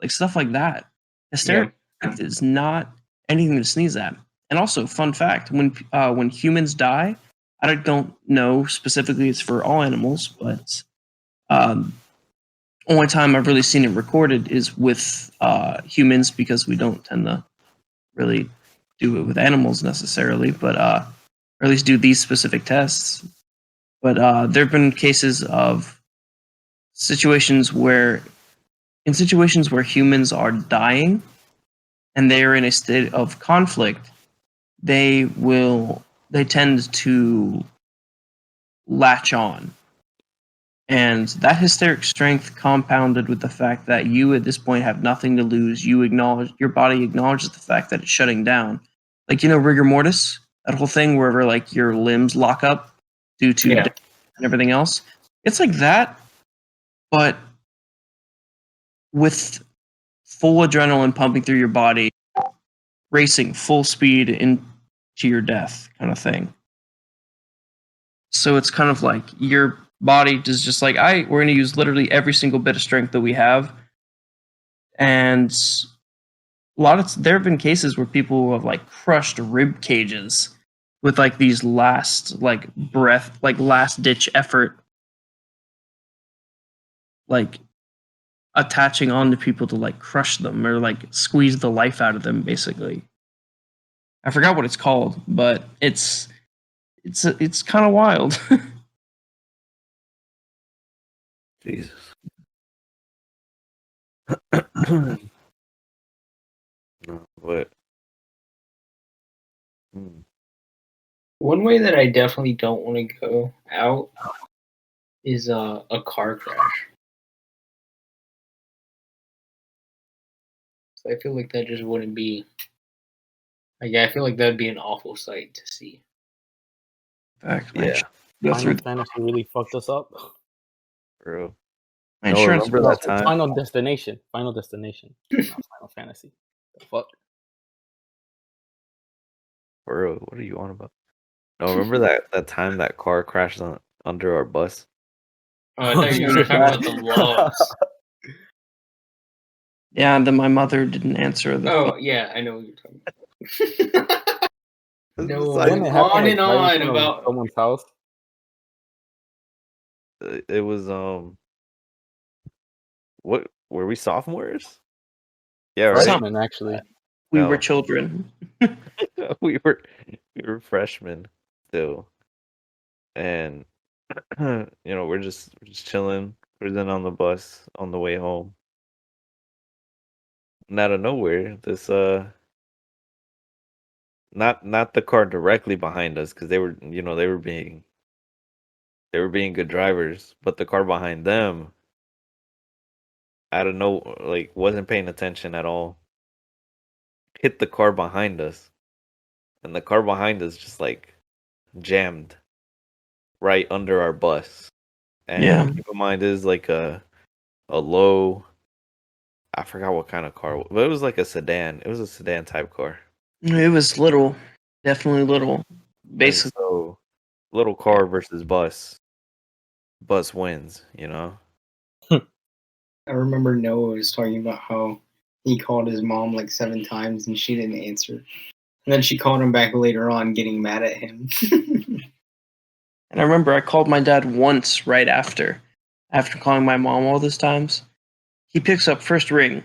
Speaker 4: like stuff like that. Hysteric is not anything to sneeze at. And also, fun fact: when humans die, I don't know specifically it's for all animals, but only time I've really seen it recorded is with humans, because we don't tend to really do it with animals necessarily, but or at least do these specific tests. But there have been cases of situations where humans are dying and they are in a state of conflict, they tend to latch on. And that hysteric strength, compounded with the fact that you at this point have nothing to lose, your body acknowledges the fact that it's shutting down. Like, rigor mortis, that whole thing wherever like your limbs lock up due to death and everything else. It's like that, but with full adrenaline pumping through your body, racing full speed into your death kind of thing. So it's kind of like your body is just like, we're going to use literally every single bit of strength that we have. And there have been cases where people have like crushed rib cages with like these last like breath, like last ditch effort, like attaching on to people to like crush them or like squeeze the life out of them, basically. I forgot what it's called, but it's kind of wild.
Speaker 1: Jesus. No, but
Speaker 2: One way that I definitely don't want to go out is a car crash. So I feel like that just wouldn't be. Like, I feel like that would be an awful sight to see.
Speaker 4: Fact,
Speaker 1: yeah,
Speaker 4: go through.
Speaker 3: Final Fantasy really fucked us up.
Speaker 1: bro.
Speaker 4: My
Speaker 1: No,
Speaker 4: insurance.
Speaker 1: remember that time?
Speaker 3: Final Destination. Final Destination. Not Final Fantasy. The fuck?
Speaker 1: Bro, what are you on about? No, remember that time that car crashed under our bus?
Speaker 2: Oh, I thought you were talking about the logs.
Speaker 4: Yeah, and then my mother didn't answer the
Speaker 2: Oh,
Speaker 4: phone.
Speaker 2: yeah, I know what you're talking about. No,
Speaker 3: Didn't it happen,
Speaker 2: on
Speaker 3: like,
Speaker 2: and
Speaker 3: right in
Speaker 2: on
Speaker 3: front of
Speaker 2: about.
Speaker 3: someone's house?
Speaker 1: It was what were we sophomores? Yeah, right.
Speaker 3: Freshman, actually.
Speaker 4: We
Speaker 1: No.
Speaker 4: were children.
Speaker 1: we were freshmen still, and we're just chilling, cruising on the bus on the way home, and out of nowhere, this not the car directly behind us, because they were being good drivers, but the car behind them, out of no, like, wasn't paying attention at all, hit the car behind us, and the car behind us just like jammed right under our bus. And
Speaker 4: Yeah.
Speaker 1: keep in mind, this is like a low, I forgot what kind of car, but it was like a sedan. It was a sedan type car.
Speaker 4: It was little, definitely little.
Speaker 1: And
Speaker 4: Basically,
Speaker 1: so little car versus bus. Bus wins,
Speaker 2: I remember Noah was talking about how he called his mom like 7 times and she didn't answer. And then she called him back later on, getting mad at him.
Speaker 4: and I remember I called my dad once right after calling my mom all those times. He picks up first ring,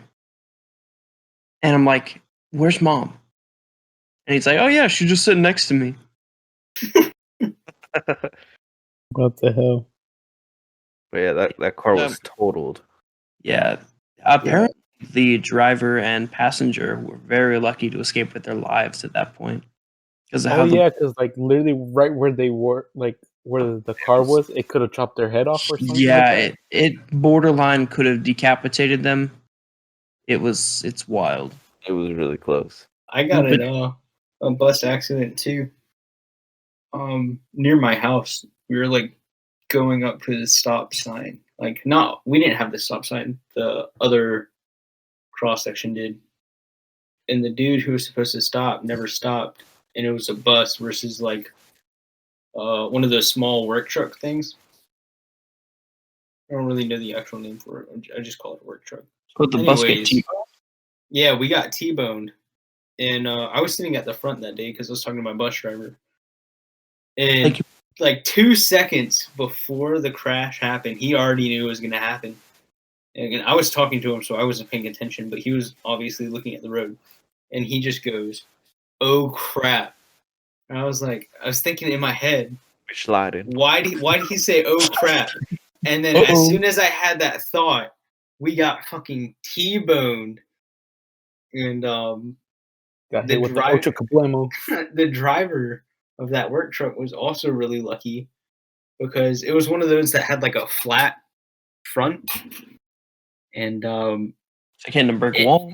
Speaker 4: and I'm like, "Where's mom?" And he's like, "Oh yeah, she's just sitting next to me."
Speaker 3: What the hell?
Speaker 1: But yeah, that car was totaled.
Speaker 4: Yeah, apparently the driver and passenger were very lucky to escape with their lives at that point. Because
Speaker 3: because like literally right where they were, like where the car was, it could have chopped their head off or something.
Speaker 4: yeah,
Speaker 3: like that.
Speaker 4: it borderline could have decapitated them. It's wild.
Speaker 1: It was really close.
Speaker 2: I got a bus accident too. Near my house, we were like going up to the stop sign. Like, we didn't have the stop sign. The other cross section did. And the dude who was supposed to stop never stopped. And it was a bus versus like one of those small work truck things. I don't really know the actual name for it. I just call it a work truck.
Speaker 4: But the bus get
Speaker 2: Yeah, we got T-boned. And I was sitting at the front that day because I was talking to my bus driver. And like 2 seconds before the crash happened, he already knew it was going to happen. And I was talking to him, so I wasn't paying attention, but he was obviously looking at the road. And he just goes, "Oh crap!" And I was thinking in my head,
Speaker 1: We're sliding.
Speaker 2: why did he say "oh crap"? And then as soon as I had that thought, we got fucking T-boned. And
Speaker 3: Got hit with the Ocho Kablamo.
Speaker 2: the driver of that work truck was also really lucky because it was one of those that had like a flat front. And
Speaker 4: like hitting a brick wall.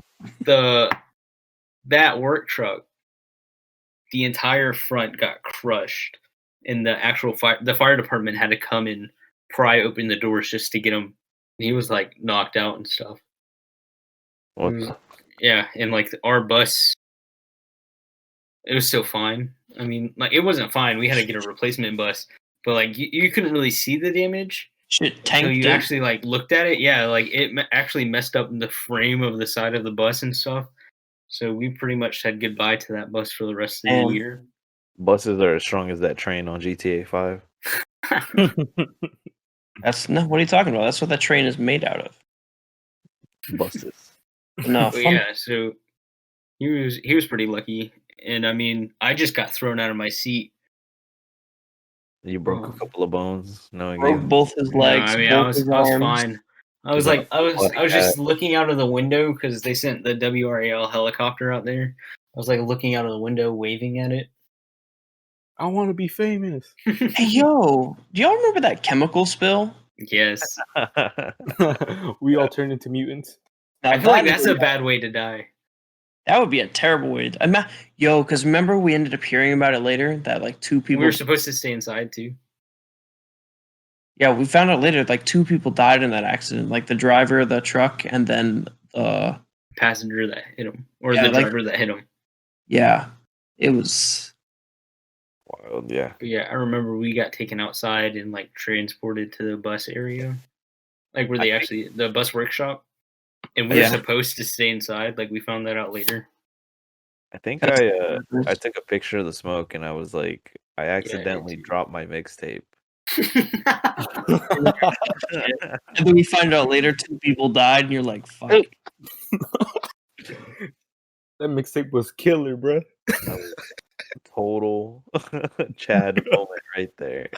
Speaker 2: That work truck, the entire front got crushed, and the fire department had to come and pry open the doors just to get him. He was like knocked out and stuff. Yeah, and like our bus, it was still fine. I mean, like, it wasn't fine. We had to get a replacement bus, but like you couldn't really see the damage.
Speaker 4: Shit, tanked
Speaker 2: until you
Speaker 4: it.
Speaker 2: actually like looked at it. Yeah, like it actually messed up the frame of the side of the bus and stuff. So we pretty much said goodbye to that bus for the rest of the year.
Speaker 1: Buses are as strong as that train on GTA 5.
Speaker 4: That's no. What are you talking about? That's what that train is made out of.
Speaker 1: Buses.
Speaker 4: No,
Speaker 2: But
Speaker 4: fun.
Speaker 2: yeah, so he was pretty lucky, and I mean, I just got thrown out of my seat.
Speaker 1: You broke a couple of bones knowing
Speaker 4: Broke
Speaker 1: you.
Speaker 4: both his
Speaker 2: No,
Speaker 4: legs,
Speaker 2: I mean,
Speaker 4: both his
Speaker 2: I was
Speaker 4: arms.
Speaker 2: fine. I was
Speaker 1: Just
Speaker 2: like, I was just looking out of the window because they sent the WRAL helicopter out there. I was like looking out of the window, waving at it.
Speaker 3: I want to be famous.
Speaker 4: Hey, yo, do y'all remember that chemical spill?
Speaker 2: Yes,
Speaker 3: We all turned into mutants.
Speaker 4: Now
Speaker 2: I feel like
Speaker 4: that
Speaker 2: that's
Speaker 4: is-
Speaker 2: a bad way to die.
Speaker 4: that would be a terrible way. Yo, because remember we ended up hearing about it later that like two
Speaker 2: We
Speaker 4: people.
Speaker 2: were supposed to stay inside too.
Speaker 4: Yeah, we found out later like two people died in that accident, like the driver of the truck and then
Speaker 2: Passenger that hit him, or
Speaker 4: Yeah,
Speaker 2: the
Speaker 4: like-
Speaker 2: driver that hit him.
Speaker 4: yeah, it was.
Speaker 1: Wild, yeah.
Speaker 2: But yeah, I remember we got taken outside and like transported to the bus area, like where they actually the bus workshop, and we
Speaker 4: Yeah.
Speaker 2: were supposed to stay inside. Like we found that out later.
Speaker 1: I think
Speaker 4: That's-
Speaker 1: I took a picture of the smoke and I was like, I accidentally
Speaker 2: too.
Speaker 1: dropped my mixtape.
Speaker 4: And then we find out later two people died, and you're like, fuck.
Speaker 3: That mixtape was killer, bro.
Speaker 1: That was total Chad moment right there.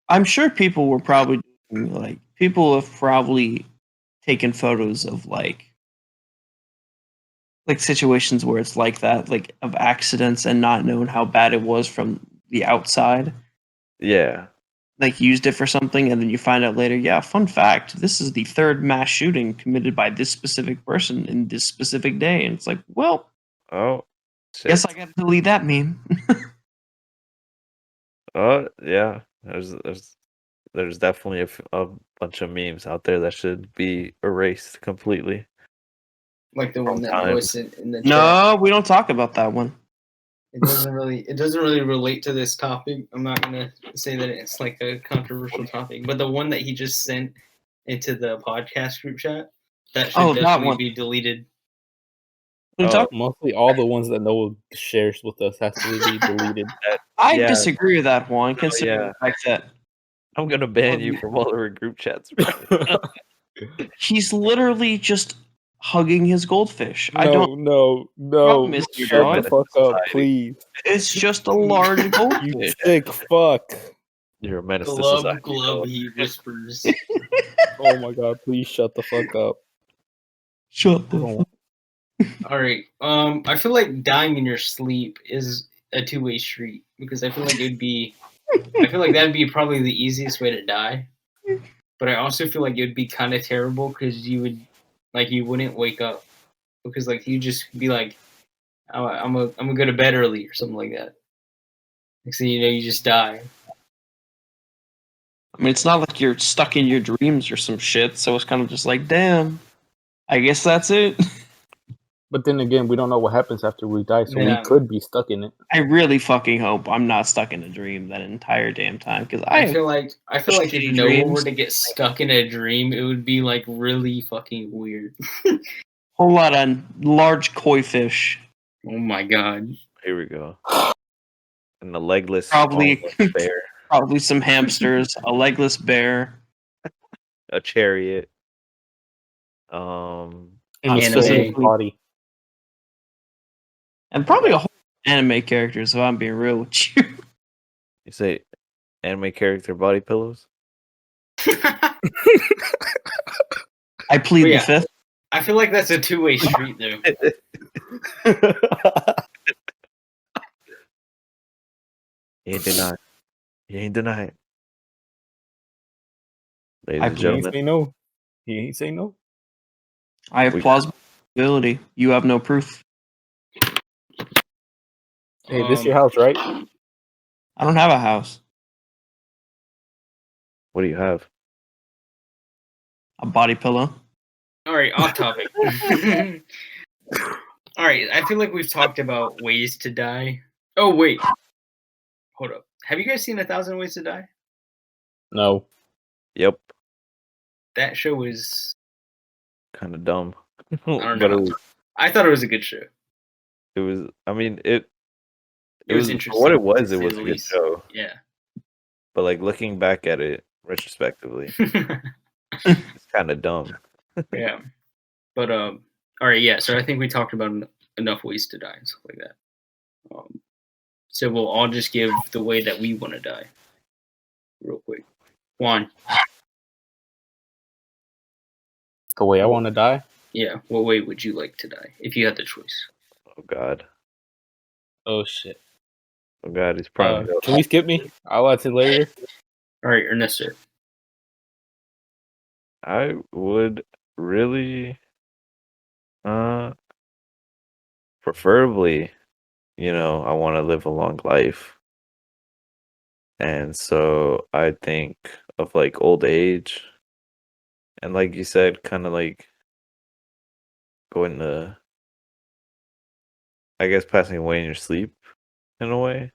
Speaker 4: I'm sure people were probably like people have probably taken photos of like situations where it's like that, like of accidents and not known how bad it was from the outside.
Speaker 1: Yeah.
Speaker 4: Like used it for something and then you find out later, yeah, fun fact, this is the third mass shooting committed by this specific person in this specific day. And it's like, well,
Speaker 1: Oh. Shit.
Speaker 4: guess I gotta delete that meme.
Speaker 1: Oh yeah. There's definitely a bunch of memes out there that should be erased completely.
Speaker 2: Like the one that
Speaker 1: Sometimes.
Speaker 2: was in the chat.
Speaker 4: No, we don't talk about that one.
Speaker 2: It doesn't really relate to this topic. I'm not gonna say that it's like a controversial topic, but the one that he just sent into the podcast group chat, that should
Speaker 4: Oh, that
Speaker 2: definitely
Speaker 4: one.
Speaker 2: be deleted.
Speaker 4: We
Speaker 1: Oh,
Speaker 4: talk-
Speaker 3: Mostly all the ones that Noah shares with us has to be deleted.
Speaker 4: I
Speaker 1: yeah.
Speaker 4: disagree with that one, considering
Speaker 1: yeah.
Speaker 4: the fact that
Speaker 1: I'm gonna ban you from all our group chats.
Speaker 4: he's literally just hugging his goldfish. I don't.
Speaker 3: No.
Speaker 4: Problem is,
Speaker 3: Shut
Speaker 4: dog.
Speaker 3: the fuck up, please.
Speaker 4: It's just a large
Speaker 3: You
Speaker 4: goldfish.
Speaker 3: sick fuck.
Speaker 1: You're a menace to
Speaker 2: Glub,
Speaker 1: society.
Speaker 2: glub, he whispers.
Speaker 3: Oh my god, please shut the fuck up.
Speaker 4: Shut the fuck.
Speaker 2: All right. I feel like dying in your sleep is a two-way street because I feel like that'd be probably the easiest way to die. But I also feel like it would be kind of terrible because you wouldn't wake up because like you just be like, oh, I'm gonna go to bed early or something like that. Next thing you know, you just die.
Speaker 4: I mean, it's not like you're stuck in your dreams or some shit. So it's kind of just like, damn. I guess that's it.
Speaker 3: But then again, we don't know what happens after we die, so
Speaker 2: Yeah.
Speaker 3: we could be stuck in it.
Speaker 4: I really fucking hope I'm not stuck in a dream that entire damn time because
Speaker 2: I feel like
Speaker 4: shitty
Speaker 2: if Noah
Speaker 4: dreams.
Speaker 2: were to get stuck in a dream, it would be like really fucking weird.
Speaker 4: whole lot of large koi fish.
Speaker 2: Oh my god.
Speaker 1: Here we go. And the legless
Speaker 4: Probably-
Speaker 1: armless bear,
Speaker 4: Probably some hamsters, a legless bear.
Speaker 1: a chariot.
Speaker 3: In
Speaker 4: Anime.
Speaker 3: the same body.
Speaker 4: And probably a whole anime character, so I'm being real with you.
Speaker 1: You say anime character body pillows?
Speaker 4: I plead
Speaker 2: Yeah.
Speaker 4: the fifth.
Speaker 2: I feel like that's a two-way street though.
Speaker 1: You ain't deny. You ain't deny it. Ladies
Speaker 4: I
Speaker 1: and
Speaker 3: He ain't
Speaker 1: gentlemen,
Speaker 3: say no. He ain't say no.
Speaker 4: I have
Speaker 1: We-
Speaker 4: plausibility. You have no proof.
Speaker 3: Hey, this your house, right?
Speaker 4: I don't have a house.
Speaker 1: what do you have?
Speaker 4: A body pillow.
Speaker 2: All right, off topic. All right, I feel like we've talked about ways to die. Oh wait, hold up. Have you guys seen 1,000 Ways to Die?
Speaker 3: No.
Speaker 1: Yep.
Speaker 2: That show was.
Speaker 1: Kind of dumb.
Speaker 2: don't
Speaker 1: but
Speaker 2: know. I thought it was a good show.
Speaker 1: it was. I mean, it
Speaker 2: It was
Speaker 1: for
Speaker 2: interesting.
Speaker 1: what it
Speaker 2: to
Speaker 1: was.
Speaker 2: say
Speaker 1: It was
Speaker 2: the
Speaker 1: a good
Speaker 2: least.
Speaker 1: show.
Speaker 2: Yeah.
Speaker 1: But like looking back at it retrospectively, it's kind of dumb.
Speaker 2: Yeah. But all right, yeah. So I think we talked about enough ways to die and stuff like that. So we'll all just give the way that we want to die, real quick. Juan,
Speaker 3: The way I want to die?
Speaker 2: yeah. What way would you like to die if you had the choice?
Speaker 1: Oh God.
Speaker 3: Oh shit.
Speaker 1: Oh God. He's prime.
Speaker 3: Can we skip me? I'll watch it later.
Speaker 2: All right, Ernesto.
Speaker 1: I would really, preferably, I want to live a long life. And so I think of like old age. And like you said, kind of like going to, I guess, passing away in your sleep in a way.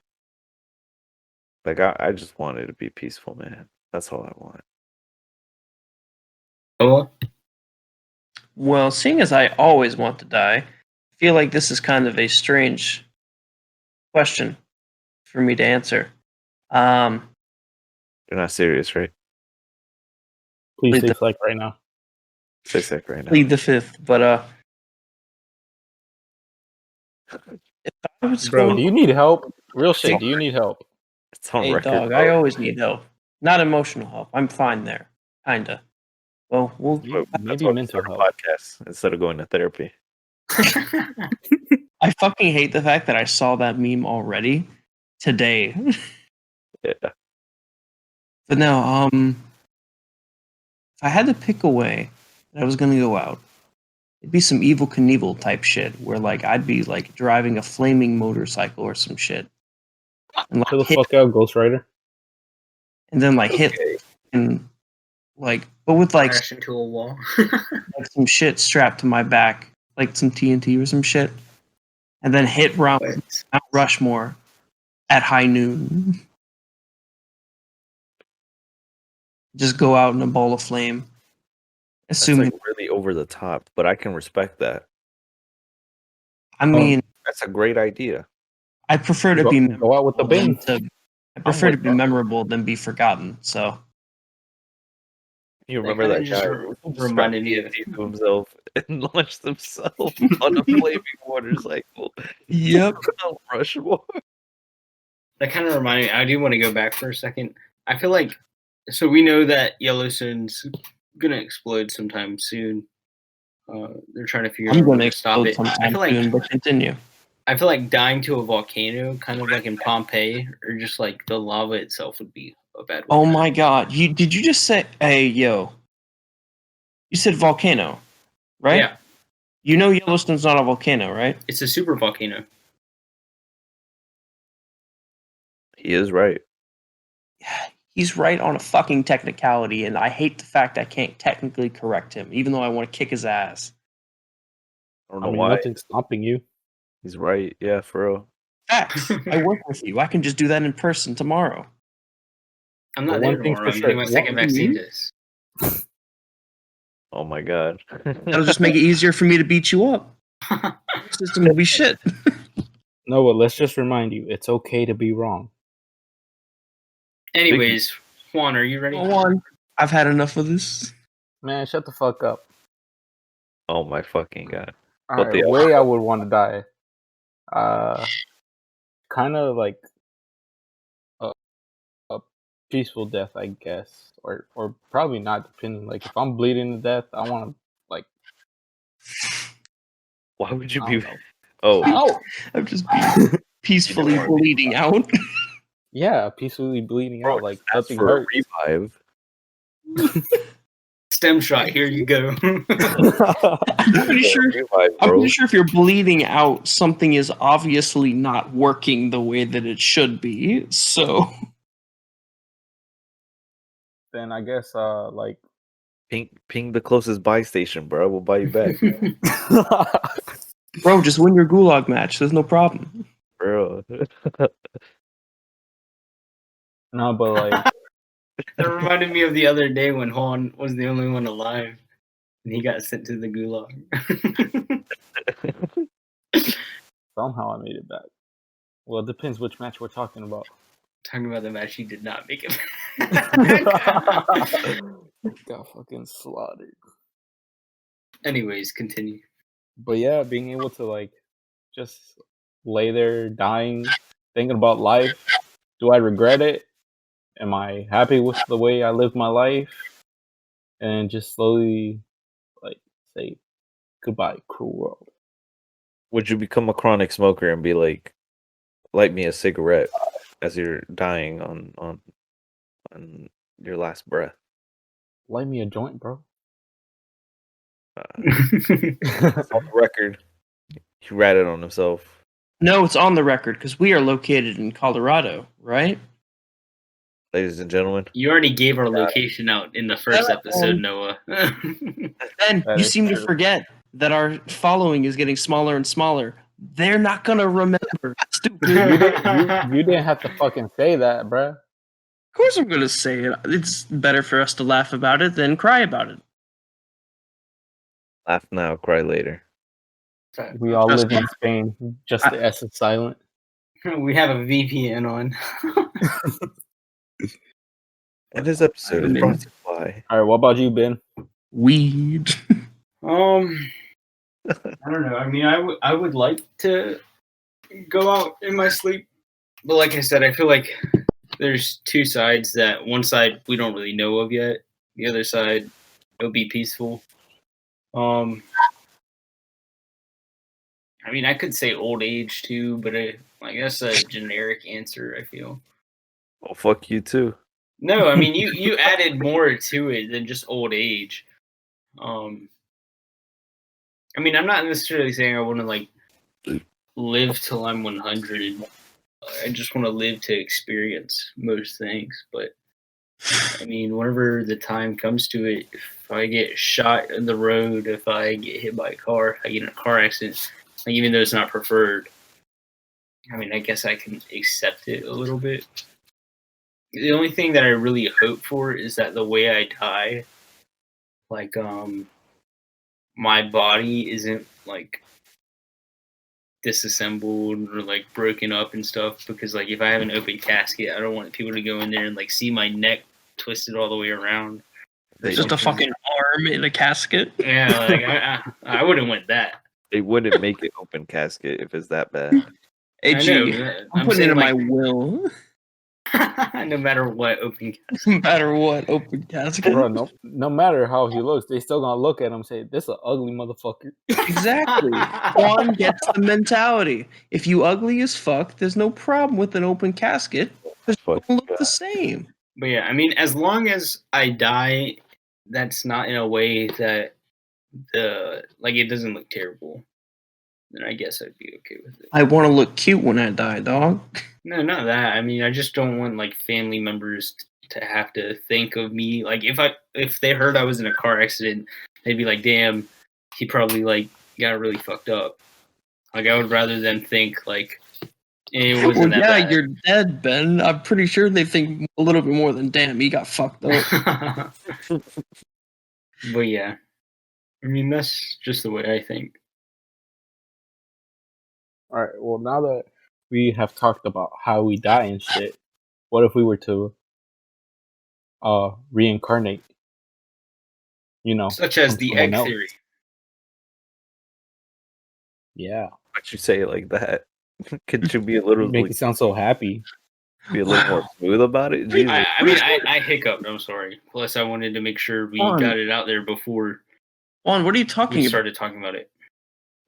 Speaker 1: Like, I just want it to be peaceful, man. That's all I want.
Speaker 2: Oh,
Speaker 4: Well, seeing as I always want to die, I feel like this is kind of a strange question for me to answer.
Speaker 1: You're not serious, right?
Speaker 3: Please
Speaker 4: Plead
Speaker 3: say
Speaker 4: the-
Speaker 3: psych right now.
Speaker 1: Say sick right now.
Speaker 4: Plead the fifth, but if I was
Speaker 3: Bro,
Speaker 4: going,
Speaker 3: do you need help? Real shit, do you need help?
Speaker 1: It's on
Speaker 4: hey
Speaker 1: record.
Speaker 4: dog,
Speaker 1: bro.
Speaker 4: I always need help. Not emotional help. I'm fine there, kinda. Well, we'll.
Speaker 1: That's
Speaker 3: Maybe
Speaker 1: why we
Speaker 3: mental
Speaker 1: start a
Speaker 3: help.
Speaker 1: podcast instead of going to therapy.
Speaker 4: I fucking hate the fact that I saw that meme already today.
Speaker 1: Yeah.
Speaker 4: But no, if I had to pick a way that I was gonna go out, it'd be some Evil Knievel type shit, where like I'd be like driving a flaming motorcycle or some shit, and
Speaker 3: Chill the
Speaker 4: like hit,
Speaker 3: fuck out, Ghost Rider.
Speaker 4: and then like hit,
Speaker 1: Okay.
Speaker 4: and like, but with like
Speaker 2: crash into a wall.
Speaker 4: some shit strapped to my back, like some TNT or some shit, and then hit Mount Rushmore at high noon. Just go out in a ball of flame.
Speaker 1: That's
Speaker 4: Assuming,
Speaker 1: like really over the top, but I can respect that.
Speaker 4: I mean,
Speaker 1: That's a great idea.
Speaker 4: I prefer to be
Speaker 3: Go out with the
Speaker 4: memorable
Speaker 3: bang.
Speaker 4: than I prefer to
Speaker 1: with
Speaker 4: be
Speaker 1: that.
Speaker 4: memorable than be forgotten. So
Speaker 1: You
Speaker 2: That
Speaker 1: remember
Speaker 2: kinda
Speaker 1: that
Speaker 2: just
Speaker 1: guy
Speaker 2: re-
Speaker 1: who
Speaker 2: reminded me
Speaker 1: strapped
Speaker 2: of-
Speaker 1: TNT to himself and launched himself on a flaming motorcycle?
Speaker 4: yep.
Speaker 1: Mount Rushmore.
Speaker 2: That kind of reminded me. I do want to go back for a second. I feel like, so we know that Yellowstone's gonna explode sometime soon. They're trying to figure out
Speaker 4: I'm
Speaker 2: a
Speaker 4: going
Speaker 2: way
Speaker 4: to
Speaker 2: to stop
Speaker 4: explode
Speaker 2: it.
Speaker 4: sometime soon, but continue.
Speaker 2: I feel like dying to a volcano, kind of like in Pompeii, or just like the lava itself would be a bad way.
Speaker 4: Oh my god! Did you just say? Hey yo! You said volcano, right?
Speaker 2: Yeah,
Speaker 4: You know Yellowstone's not a volcano, right?
Speaker 2: it's a super volcano.
Speaker 1: He is right.
Speaker 4: He's right on a fucking technicality, and I hate the fact I can't technically correct him, even though I want to kick his ass.
Speaker 1: I don't
Speaker 3: I
Speaker 1: know
Speaker 3: mean,
Speaker 1: why.
Speaker 3: nothing's stopping you.
Speaker 1: He's right. Yeah, for real.
Speaker 4: Facts. I work with you. I can just do that in person tomorrow.
Speaker 2: I'm
Speaker 3: But
Speaker 2: not
Speaker 3: one
Speaker 2: there
Speaker 3: thing's
Speaker 2: tomorrow.
Speaker 3: for
Speaker 2: I'm getting
Speaker 3: sure.
Speaker 2: my second
Speaker 3: What you
Speaker 2: vaccine
Speaker 3: mean?
Speaker 2: dose.
Speaker 1: Oh my god.
Speaker 4: That'll just make it easier for me to beat you up. System will be shit.
Speaker 3: No, but let's just remind you, it's okay to be wrong.
Speaker 2: Anyways, Juan, are you ready?
Speaker 4: Go on. I've had enough of this.
Speaker 3: Man, shut the fuck up.
Speaker 1: Oh my fucking god.
Speaker 3: All
Speaker 1: What
Speaker 3: right,
Speaker 1: the
Speaker 3: way I would want to die. Kind of like a peaceful death, I guess, or probably not, depending. Like if I'm bleeding to death, I want to like.
Speaker 1: Why would you
Speaker 3: I
Speaker 1: be?
Speaker 3: don't know.
Speaker 1: Oh,
Speaker 3: Ow!
Speaker 4: I'm just being peacefully bleeding out.
Speaker 3: Yeah, peacefully bleeding
Speaker 1: bro,
Speaker 3: out, like
Speaker 1: ask
Speaker 3: nothing
Speaker 1: for
Speaker 3: hurts.
Speaker 1: a revive.
Speaker 2: Stem shot. Here you go.
Speaker 4: I'm pretty sure.
Speaker 1: Revive,
Speaker 4: I'm
Speaker 1: bro.
Speaker 4: pretty sure if you're bleeding out, something is obviously not working the way that it should be. So
Speaker 3: Then I guess like
Speaker 1: Ping the closest buy station, bro. We'll buy you back,
Speaker 4: bro, just win your gulag match. There's no problem.
Speaker 1: bro.
Speaker 3: no, but like
Speaker 2: That reminded me of the other day when Juan was the only one alive and he got sent to the gulag.
Speaker 3: somehow I made it back. Well, it depends which match we're talking about.
Speaker 2: Talking about the match he did not make it.
Speaker 3: Got fucking slaughtered.
Speaker 2: Anyways, continue.
Speaker 3: But yeah, being able to like just lay there dying, thinking about life. Do I regret it? Am I happy with the way I lived my life? And just slowly like say goodbye, cruel world.
Speaker 1: Would you become a chronic smoker and be like, light me a cigarette as you're dying on your last breath?
Speaker 3: Light me a joint, bro.
Speaker 1: It's on the record. He ratted on himself.
Speaker 4: No, it's on the record because we are located in Colorado, right?
Speaker 1: Ladies and gentlemen.
Speaker 2: You already gave our location out in the first episode, Noah.
Speaker 4: Ben,
Speaker 3: That
Speaker 4: you
Speaker 3: is
Speaker 4: seem to
Speaker 3: true.
Speaker 4: forget that our following is getting smaller and smaller. They're not gonna remember. Stupid.
Speaker 3: You didn't have to fucking say that, bruh.
Speaker 4: Of course I'm gonna say it. It's better for us to laugh about it than cry about it.
Speaker 1: Laugh now, cry later.
Speaker 3: We all
Speaker 4: Trust
Speaker 3: live in Spain. Just the S is silent.
Speaker 2: We have a VPN on.
Speaker 1: And this episode is brought to you by.
Speaker 3: All right, what about you, Ben?
Speaker 4: Weed.
Speaker 2: I don't know. I mean, I would like to go out in my sleep, but like I said, I feel like there's two sides. That one side we don't really know of yet. The other side, it'll be peaceful. I mean, I could say old age too, but I guess a generic answer. I feel.
Speaker 1: Well, fuck you too.
Speaker 2: No, I mean you added more to it than just old age. I mean, I'm not necessarily saying I want to like live till I'm 100. I just want to live to experience most things. But I mean, whenever the time comes to it, if I get shot in the road, if I get hit by a car, if I get in a car accident, like even though it's not preferred, I mean, I guess I can accept it a little bit. The only thing that I really hope for is that the way I die, like, my body isn't, like, disassembled or, like, broken up and stuff. Because, like, if I have an open casket, I don't want people to go in there and, like, see my neck twisted all the way around.
Speaker 4: Just a fucking arm in a casket.
Speaker 2: Yeah, like, I wouldn't want that.
Speaker 1: They wouldn't make it open casket if it's that bad.
Speaker 4: Hey,
Speaker 2: I
Speaker 4: G,
Speaker 2: know,
Speaker 4: I'm putting
Speaker 2: saying,
Speaker 4: it in my
Speaker 2: like,
Speaker 4: will.
Speaker 2: no matter what, open casket.
Speaker 4: No matter what, open casket.
Speaker 3: Bro, no matter how he looks, they still gonna look at him and say, "This an ugly motherfucker."
Speaker 4: Exactly. Juan gets the mentality. If you ugly as fuck, there's no problem with an open casket because you
Speaker 1: Fuck
Speaker 4: don't look
Speaker 1: yeah.
Speaker 4: the same.
Speaker 2: But yeah, I mean, as long as I die, that's not in a way that it doesn't look terrible, then I guess I'd be okay with it.
Speaker 4: I want to look cute when I die, dog.
Speaker 2: No, not that. I mean, I just don't want like family members to have to think of me. Like if they heard I was in a car accident, they'd be like, "Damn, he probably like got really fucked up." Like I would rather them think like it wasn't that bad.
Speaker 4: You're dead, Ben. I'm pretty sure they think a little bit more than damn, he got fucked up.
Speaker 2: But yeah, I mean that's just the way I think.
Speaker 3: All right. Well, now that we have talked about how we die and shit, what if we were to reincarnate? You know,
Speaker 2: Such as
Speaker 3: from
Speaker 2: the
Speaker 3: someone
Speaker 2: egg
Speaker 3: else?
Speaker 2: theory.
Speaker 3: Yeah.
Speaker 1: Why'd you say it like that? Could you be a little
Speaker 3: Make it sound so happy.
Speaker 1: be a little more smooth about it? Jesus.
Speaker 2: I mean, I hiccuped. I'm sorry. Plus, I wanted to make sure we got it out there before
Speaker 4: Juan, what are you talking
Speaker 2: we
Speaker 4: about?
Speaker 2: started talking about it.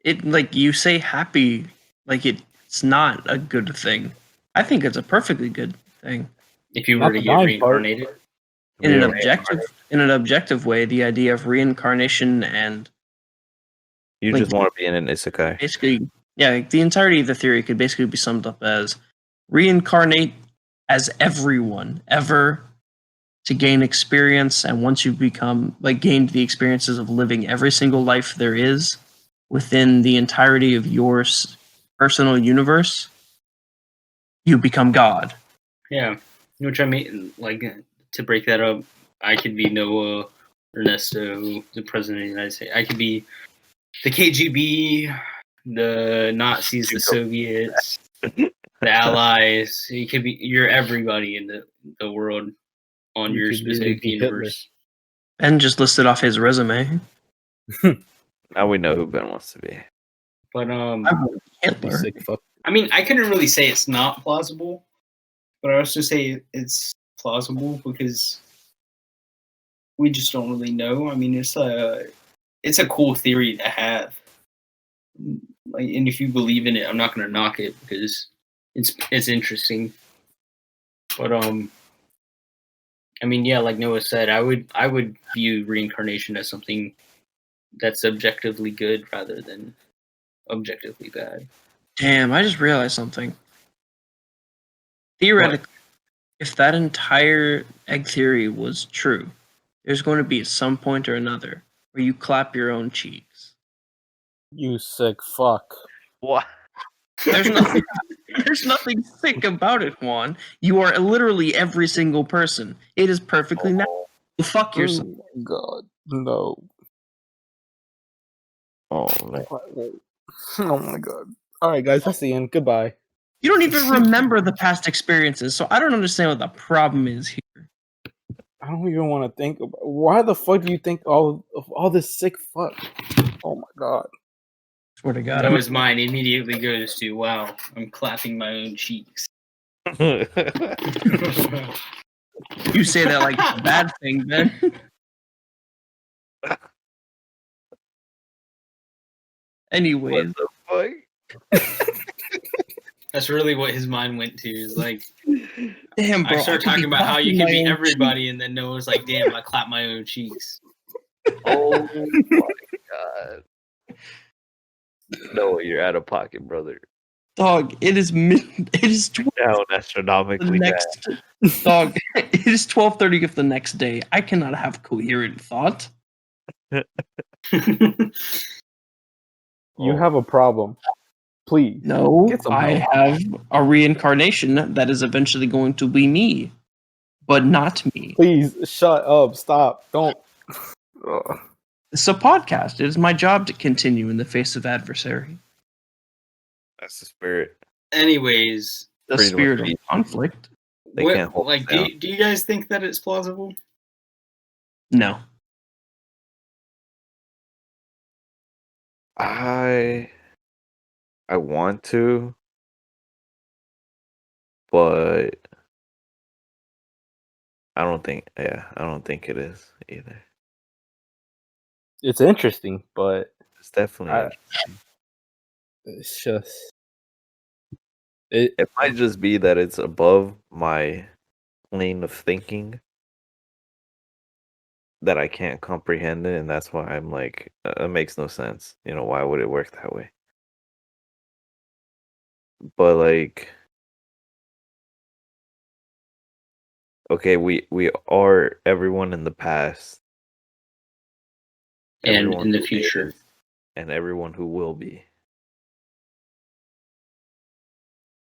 Speaker 4: It like you say happy, like it's not a good thing. I think it's a perfectly good thing.
Speaker 2: If you
Speaker 3: Not
Speaker 2: were to
Speaker 3: the
Speaker 2: get
Speaker 3: dying part.
Speaker 2: reincarnated,
Speaker 4: In an objective way, the idea of reincarnation and
Speaker 1: You
Speaker 4: like-
Speaker 1: just want to be in an isekai.
Speaker 4: basically, yeah, like, the entirety of the theory could basically be summed up as reincarnate as everyone ever to gain experience, and once you become gained the experiences of living every single life there is within the entirety of your personal universe, you become God.
Speaker 2: yeah. Which I mean, like to break that up, I could be Noah Ernesto, the president of the United States. I could be the KGB, the Nazis, the Soviets. the allies. You could be. You're everybody in the world on
Speaker 3: You
Speaker 2: your
Speaker 3: could literally
Speaker 2: specific
Speaker 3: be Hitler.
Speaker 2: universe.
Speaker 4: Ben just listed off his resume.
Speaker 1: Now we know who Ben wants to be.
Speaker 2: But
Speaker 4: I would be
Speaker 3: You
Speaker 4: Hitler.
Speaker 3: sick fuck.
Speaker 2: I mean, I couldn't really say it's not plausible, but I also say it's plausible because we just don't really know. I mean, it's a cool theory to have. Like, and if you believe in it, I'm not gonna knock it because it's interesting. But I mean, yeah, like Noah said, I would view reincarnation as something that's objectively good rather than objectively bad.
Speaker 4: Damn, I just realized something. Theoretically, if that entire egg theory was true, there's going to be at some point or another where you clap your own cheeks.
Speaker 3: You sick fuck.
Speaker 1: What?
Speaker 4: There's nothing there's nothing sick about it, Juan. You are literally every single person. It is perfectly natural. Fuck yourself.
Speaker 3: Oh my god. No.
Speaker 1: Oh man.
Speaker 3: Oh my god. Alright guys, that's the end. Goodbye.
Speaker 4: You don't even remember the past experiences, so I don't understand what the problem is here.
Speaker 3: I don't even want to think about why the fuck do you think all this sick fuck? Oh my god.
Speaker 4: Swear to God.
Speaker 2: That was mine. Immediately goes to wow. I'm clapping my own cheeks.
Speaker 4: You say that like it's a bad thing, Ben. Anyways,
Speaker 1: What the fuck?
Speaker 2: That's really what his mind went to. Is like
Speaker 4: damn, bro.
Speaker 2: I start
Speaker 4: could be
Speaker 2: talking about how you
Speaker 4: clapping
Speaker 2: can
Speaker 4: my
Speaker 2: be
Speaker 4: own
Speaker 2: everybody, and then Noah's like, "Damn, I clap my own cheeks."
Speaker 1: Oh my god. No, you're out of pocket, brother.
Speaker 4: Dog, it is 12
Speaker 1: Down
Speaker 4: the
Speaker 1: astronomically bad.
Speaker 4: next dog. It is 12:30 of the next day. I cannot have coherent thought.
Speaker 3: You
Speaker 1: Oh.
Speaker 3: have a problem. Please.
Speaker 4: No,
Speaker 3: Get some
Speaker 4: I
Speaker 3: help.
Speaker 4: have a reincarnation that is eventually going to be me, but not me.
Speaker 3: Please shut up. Stop. Don't. Ugh.
Speaker 4: It's a podcast. It is my job to continue in the face of adversary.
Speaker 1: That's the spirit.
Speaker 2: Anyways,
Speaker 4: The
Speaker 1: Pretty
Speaker 4: spirit
Speaker 1: much.
Speaker 4: of conflict.
Speaker 1: They can't hold
Speaker 2: like,
Speaker 1: us down.
Speaker 2: do you guys think that it's plausible?
Speaker 4: No.
Speaker 1: I want to, but I don't think it is either.
Speaker 3: It's interesting, but
Speaker 1: It's definitely
Speaker 3: I-
Speaker 1: interesting.
Speaker 3: it's just
Speaker 1: It might just be that it's above my plane of thinking that I can't comprehend it, and that's why I'm like, it makes no sense. You know, why would it work that way? But like, okay, we are everyone in the past,
Speaker 2: And
Speaker 1: everyone
Speaker 2: in the
Speaker 1: who
Speaker 2: future.
Speaker 1: is, and everyone who will be.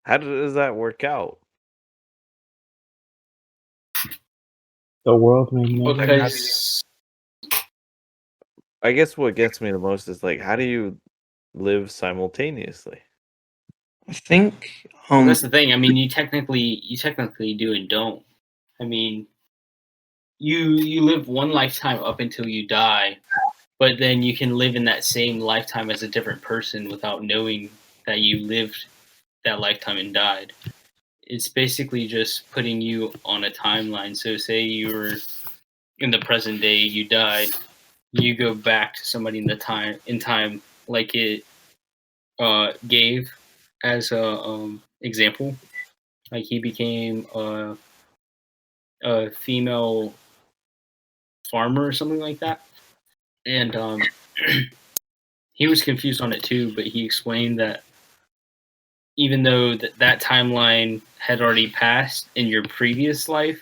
Speaker 1: How does that work out?
Speaker 3: the world may never
Speaker 2: Because
Speaker 1: I guess what gets me the most is like, how do you live simultaneously?
Speaker 4: I think
Speaker 2: that's the thing. I mean, you technically do and don't. I mean, you live one lifetime up until you die, but then you can live in that same lifetime as a different person without knowing that you lived that lifetime and died. It's basically just putting you on a timeline. So say you were in the present day, you died, you go back to somebody in time like it gave as a example. Like he became a female farmer or something like that, and he was confused on it too. But he explained that even though that timeline had already passed in your previous life,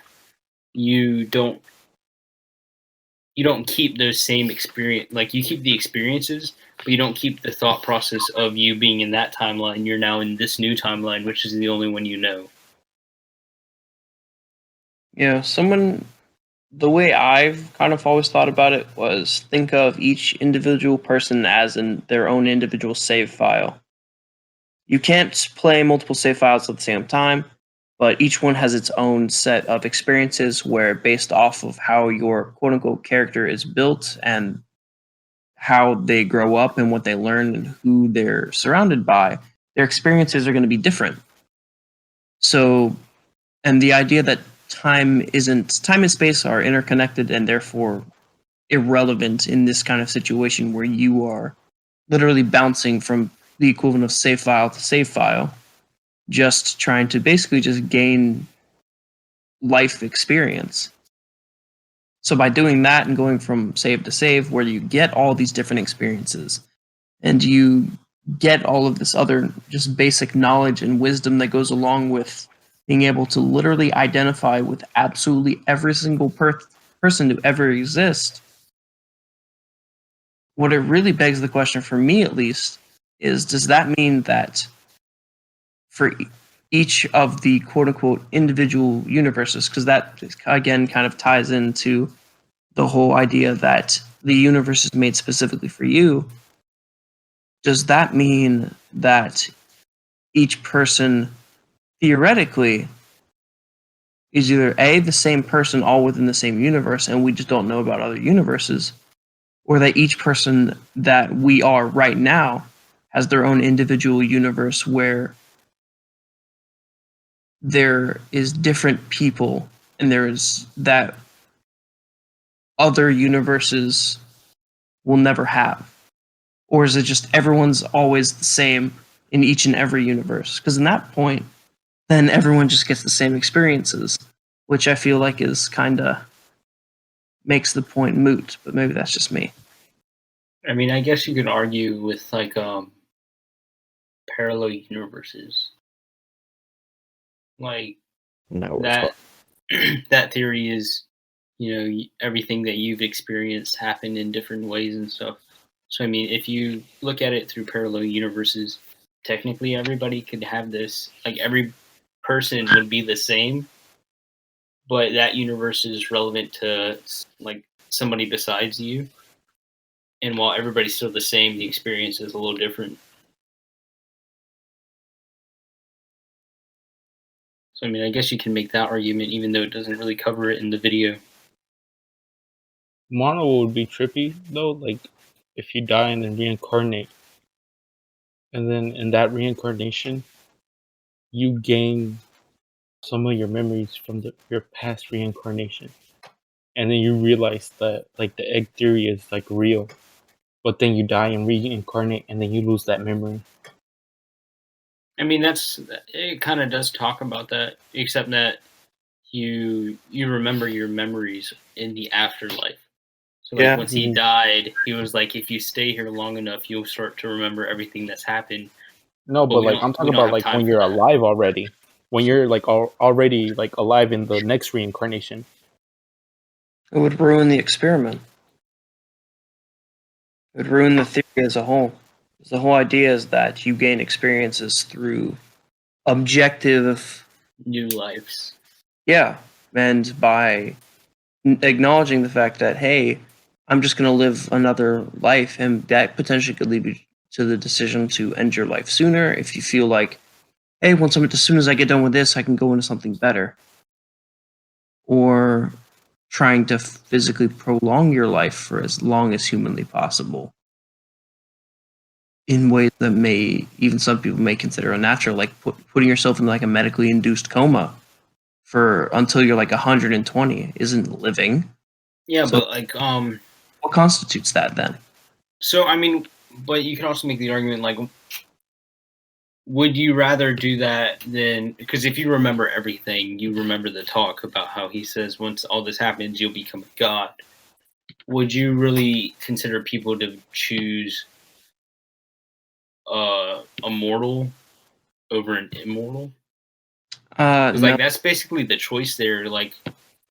Speaker 2: you don't keep those same experience. Like you keep the experiences, but you don't keep the thought process of you being in that timeline. You're now in this new timeline, which is the only one you know.
Speaker 4: Yeah, the way I've kind of always thought about it was think of each individual person as in their own individual save file. You can't play multiple save files at the same time, but each one has its own set of experiences where, based off of how your quote-unquote character is built and how they grow up and what they learn and who they're surrounded by, their experiences are going to be different. So, and the idea that time and space are interconnected and therefore irrelevant in this kind of situation where you are literally bouncing from the equivalent of save file to save file, just trying to basically just gain life experience. So by doing that and going from save to save, where you get all these different experiences and you get all of this other just basic knowledge and wisdom that goes along with being able to literally identify with absolutely every single person to ever exist, what it really begs the question, for me at least, is does that mean that for each of the quote-unquote individual universes, because that again kind of ties into the whole idea that the universe is made specifically for you, does that mean that each person theoretically is either A, the same person all within the same universe and we just don't know about other universes, or that each person that we are right now has their own individual universe where there is different people and there is that other universes will never have? Or is it just everyone's always the same in each and every universe? Because in that point, then everyone just gets the same experiences, which I feel like is kind of makes the point moot, but maybe that's just me.
Speaker 2: I mean, I guess you could argue with like parallel universes, like
Speaker 1: Now we're
Speaker 2: that. That theory is, everything that you've experienced happened in different ways and stuff. So I mean, if you look at it through parallel universes, technically everybody could have this. Like every person would be the same, but that universe is relevant to like somebody besides you. And while everybody's still the same, the experience is a little different. So I mean, I guess you can make that argument, even though it doesn't really cover it in the video.
Speaker 3: Mono would be trippy though, like if you die and then reincarnate, and then in that reincarnation, you gain some of your memories from your past reincarnation, and then you realize that like the egg theory is like real, but then you die and reincarnate, and then you lose that memory.
Speaker 2: I mean, it kind of does talk about that, except that you remember your memories in the afterlife. So like once he died, he was like, if you stay here long enough, you'll start to remember everything that's happened.
Speaker 3: No, but like I'm talking about like when you're alive already, when you're like already like alive in the next reincarnation.
Speaker 4: It would ruin the experiment. It would ruin the theory as a whole. The whole idea is that you gain experiences through objective
Speaker 2: new lives.
Speaker 4: Yeah, and by acknowledging the fact that, hey, I'm just going to live another life, and that potentially could lead you to the decision to end your life sooner if you feel like, hey, as soon as I get done with this, I can go into something better. Or trying to physically prolong your life for as long as humanly possible in ways that even some people may consider unnatural, like putting yourself in like a medically induced coma until you're like 120 isn't living.
Speaker 2: Yeah, so, but like
Speaker 4: what constitutes that then?
Speaker 2: So I mean, but you can also make the argument like, would you rather do that than, because if you remember everything, you remember the talk about how he says once all this happens, you'll become a god. Would you really consider people to choose a mortal over an immortal? Because like that's basically the choice there. Like,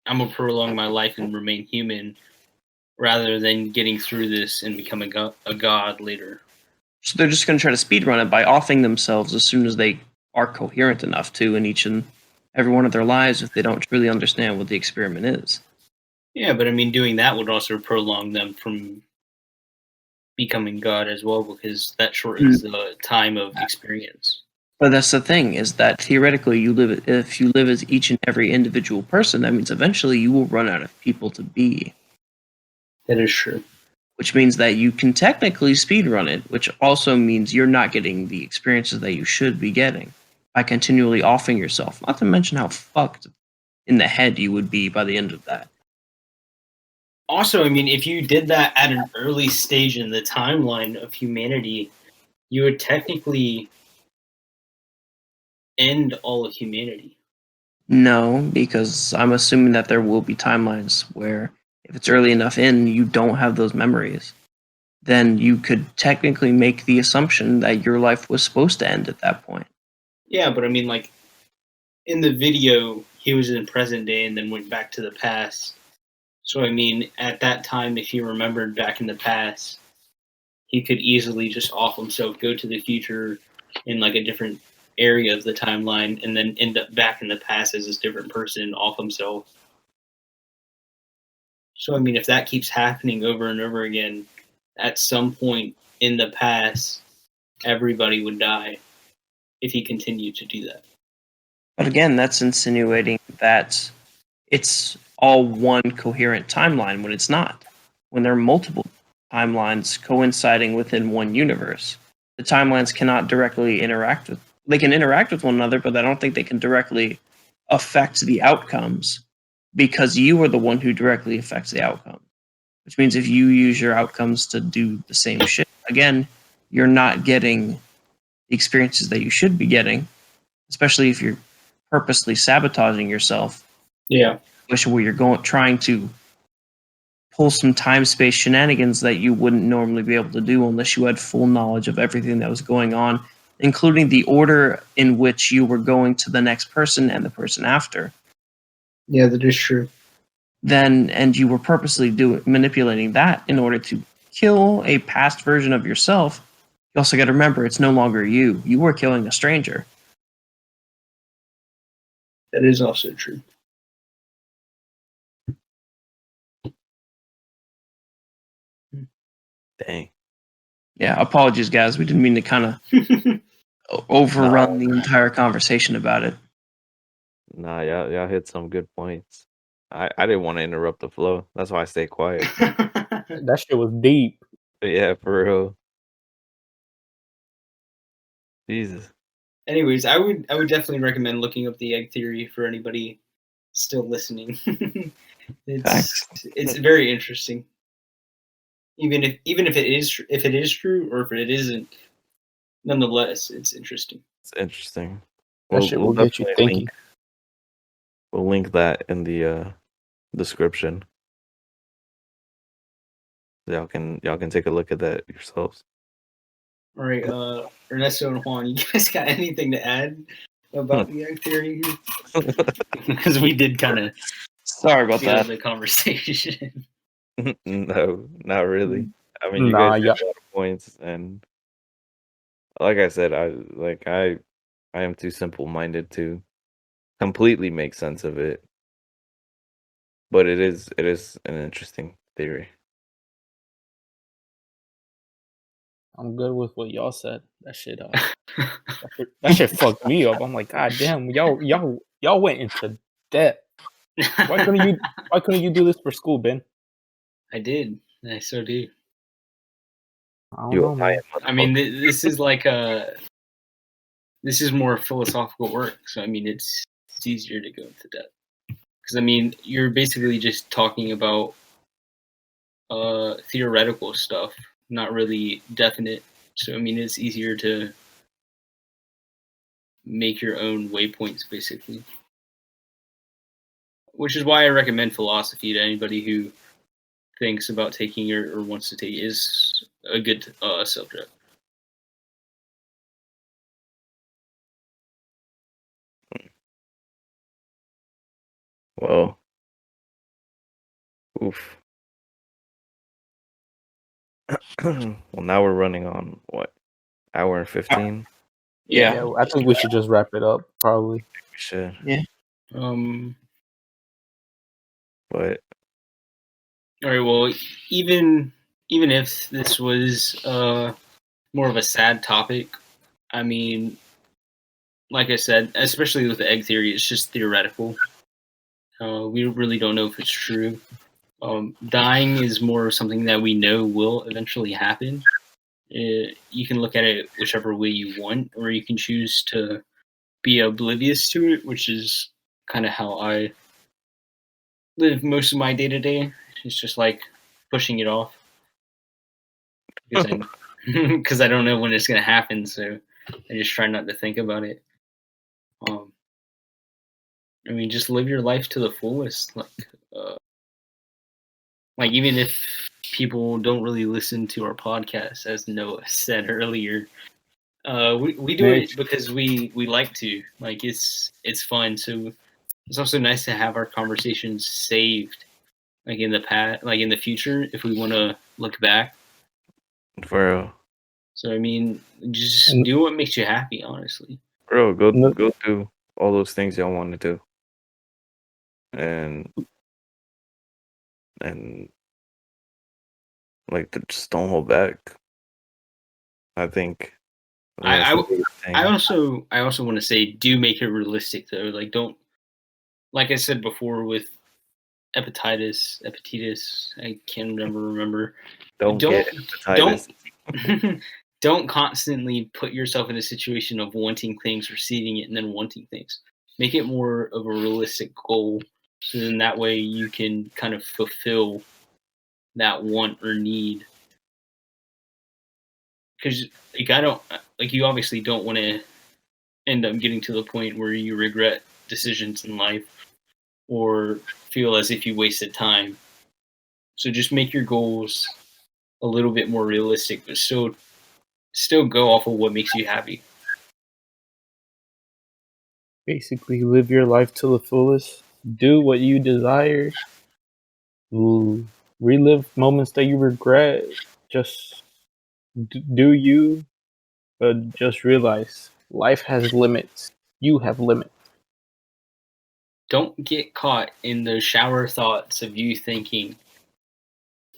Speaker 2: I'm gonna prolong my life and remain human, rather than getting through this and becoming a god later.
Speaker 4: So they're just gonna try to speedrun it by offing themselves as soon as they are coherent enough to in each and every one of their lives, if they don't truly understand what the experiment is.
Speaker 2: Yeah, but I mean, doing that would also prolong them from becoming god as well, because that shortens the time of experience.
Speaker 4: But that's the thing, is that theoretically if you live as each and every individual person, that means eventually you will run out of people to be.
Speaker 2: That is true.
Speaker 4: Which means that you can technically speedrun it, which also means you're not getting the experiences that you should be getting by continually offing yourself. Not to mention how fucked in the head you would be by the end of that.
Speaker 2: Also, I mean, if you did that at an early stage in the timeline of humanity, you would technically end all of humanity.
Speaker 4: No, because I'm assuming that there will be timelines where if it's early enough in, you don't have those memories. Then you could technically make the assumption that your life was supposed to end at that point.
Speaker 2: Yeah, but I mean, like, in the video, he was in present day and then went back to the past. So, I mean, at that time, if he remembered back in the past, he could easily just off himself, go to the future in, like, a different area of the timeline, and then end up back in the past as this different person, off himself. So, I mean, if that keeps happening over and over again, at some point in the past, everybody would die if he continued to do that.
Speaker 4: But again, that's insinuating that it's all one coherent timeline when it's not. When there are multiple timelines coinciding within one universe, the timelines cannot directly interact with. They can interact with one another, but I don't think they can directly affect the outcomes because you are the one who directly affects the outcome. Which means if you use your outcomes to do the same shit, again, you're not getting the experiences that you should be getting, especially if you're purposely sabotaging yourself.
Speaker 2: Yeah.
Speaker 4: Where you're trying to pull some time-space shenanigans that you wouldn't normally be able to do unless you had full knowledge of everything that was going on, including the order in which you were going to the next person and the person after.
Speaker 2: Yeah, that is true.
Speaker 4: And you were purposely manipulating that in order to kill a past version of yourself. You also got to remember, it's no longer you. You were killing a stranger.
Speaker 2: That is also true.
Speaker 1: Dang.
Speaker 4: Yeah, apologies, guys. We didn't mean to kind of overrun the entire conversation about it.
Speaker 1: Nah, y'all hit some good points. I didn't want to interrupt the flow. That's why I stayed quiet.
Speaker 3: That shit was deep.
Speaker 1: But yeah, for real. Jesus.
Speaker 2: Anyways, I would definitely recommend looking up the egg theory for anybody still listening. It's very interesting. Even if it is true or if it isn't, nonetheless, it's interesting.
Speaker 1: It's interesting.
Speaker 3: That shit will get you thinking.
Speaker 1: We'll link that in the description. Y'all can take a look at that yourselves.
Speaker 2: All right, Ernesto and Juan, you guys got anything to add about the egg theory? Because we did kind of
Speaker 4: sorry about that
Speaker 2: the conversation.
Speaker 1: No, not really. I mean, you guys have a lot of points, and like I said, I am too simple-minded to completely make sense of it. But it is an interesting theory.
Speaker 3: I'm good with what y'all said. That shit fucked me up. I'm like, God damn, y'all went into depth. Why couldn't you do this for school, Ben?
Speaker 2: I did. I so do.
Speaker 3: I don't know, man.
Speaker 2: I mean, this is like this is more philosophical work, so I mean, it's easier to go into depth. Because I mean, you're basically just talking about theoretical stuff, not really definite. So I mean, it's easier to make your own waypoints, basically. Which is why I recommend philosophy to anybody who thinks about taking or wants to take it. Is a good subject.
Speaker 1: Well, oof. Well, now we're running on what, hour and 15?
Speaker 4: Yeah,
Speaker 3: I think we should just wrap it up. Probably.
Speaker 1: We should.
Speaker 4: Yeah.
Speaker 1: But
Speaker 2: all right. Well, even if this was more of a sad topic, I mean, like I said, especially with the egg theory, it's just theoretical. We really don't know if it's true. Dying is more something that we know will eventually happen. You can look at it whichever way you want, or you can choose to be oblivious to it, which is kind of how I live most of my day to day. It's just like pushing it off because I don't know when it's gonna happen, so I just try not to think about it. I mean, just live your life to the fullest. Like even if people don't really listen to our podcast, as Noah said earlier, we do it because we like to. Like it's fun. So it's also nice to have our conversations saved, like in the past, like in the future, if we want to look back.
Speaker 1: For real.
Speaker 2: So I mean, just do what makes you happy. Honestly,
Speaker 1: Bro, go do all those things y'all want to do, and like just don't hold back. I think.
Speaker 2: I also want to say, do make it realistic though. Like don't, like I said before with hepatitis. I can't remember.
Speaker 1: Don't get hepatitis.
Speaker 2: Don't constantly put yourself in a situation of wanting things, receiving it, and then wanting things. Make it more of a realistic goal, so then that way you can kind of fulfill that want or need. Because you obviously don't want to end up getting to the point where you regret decisions in life or feel as if you wasted time. So just make your goals a little bit more realistic, but still go off of what makes you happy.
Speaker 3: Basically, live your life to the fullest. Do what you desire. Relive moments that you regret. Just do you, but just realize life has limits. You have limits.
Speaker 2: Don't get caught in those shower thoughts of you thinking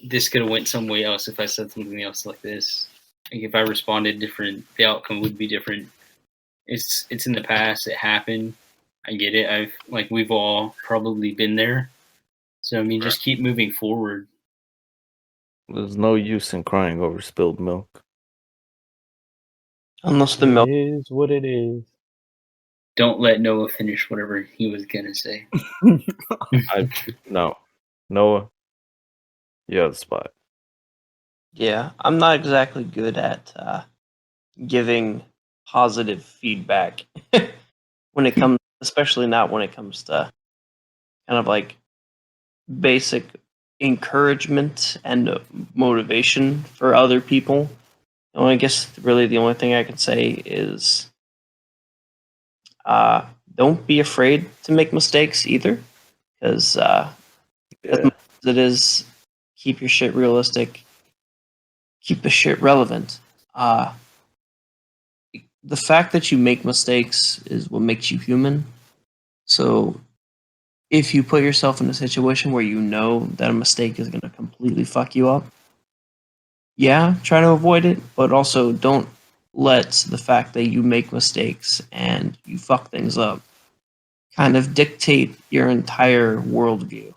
Speaker 2: this could have went some way else if I said something else like this. Like if I responded different, the outcome would be different. It's in the past. It happened. I get it. We've all probably been there. So I mean, just keep moving forward.
Speaker 1: There's no use in crying over spilled milk.
Speaker 4: Unless the milk.
Speaker 3: It is what it is.
Speaker 2: Don't let Noah finish whatever he was gonna say.
Speaker 1: No, Noah, you have the spot.
Speaker 4: Yeah, I'm not exactly good at giving positive feedback when it comes, especially not when it comes to kind of like basic encouragement and motivation for other people. And I guess really the only thing I can say is don't be afraid to make mistakes either, because as much as it is, keep your shit realistic, keep the shit relevant. The fact that you make mistakes is what makes you human. So if you put yourself in a situation where you know that a mistake is going to completely fuck you up, yeah, try to avoid it, but also don't let the fact that you make mistakes and you fuck things up kind of dictate your entire worldview.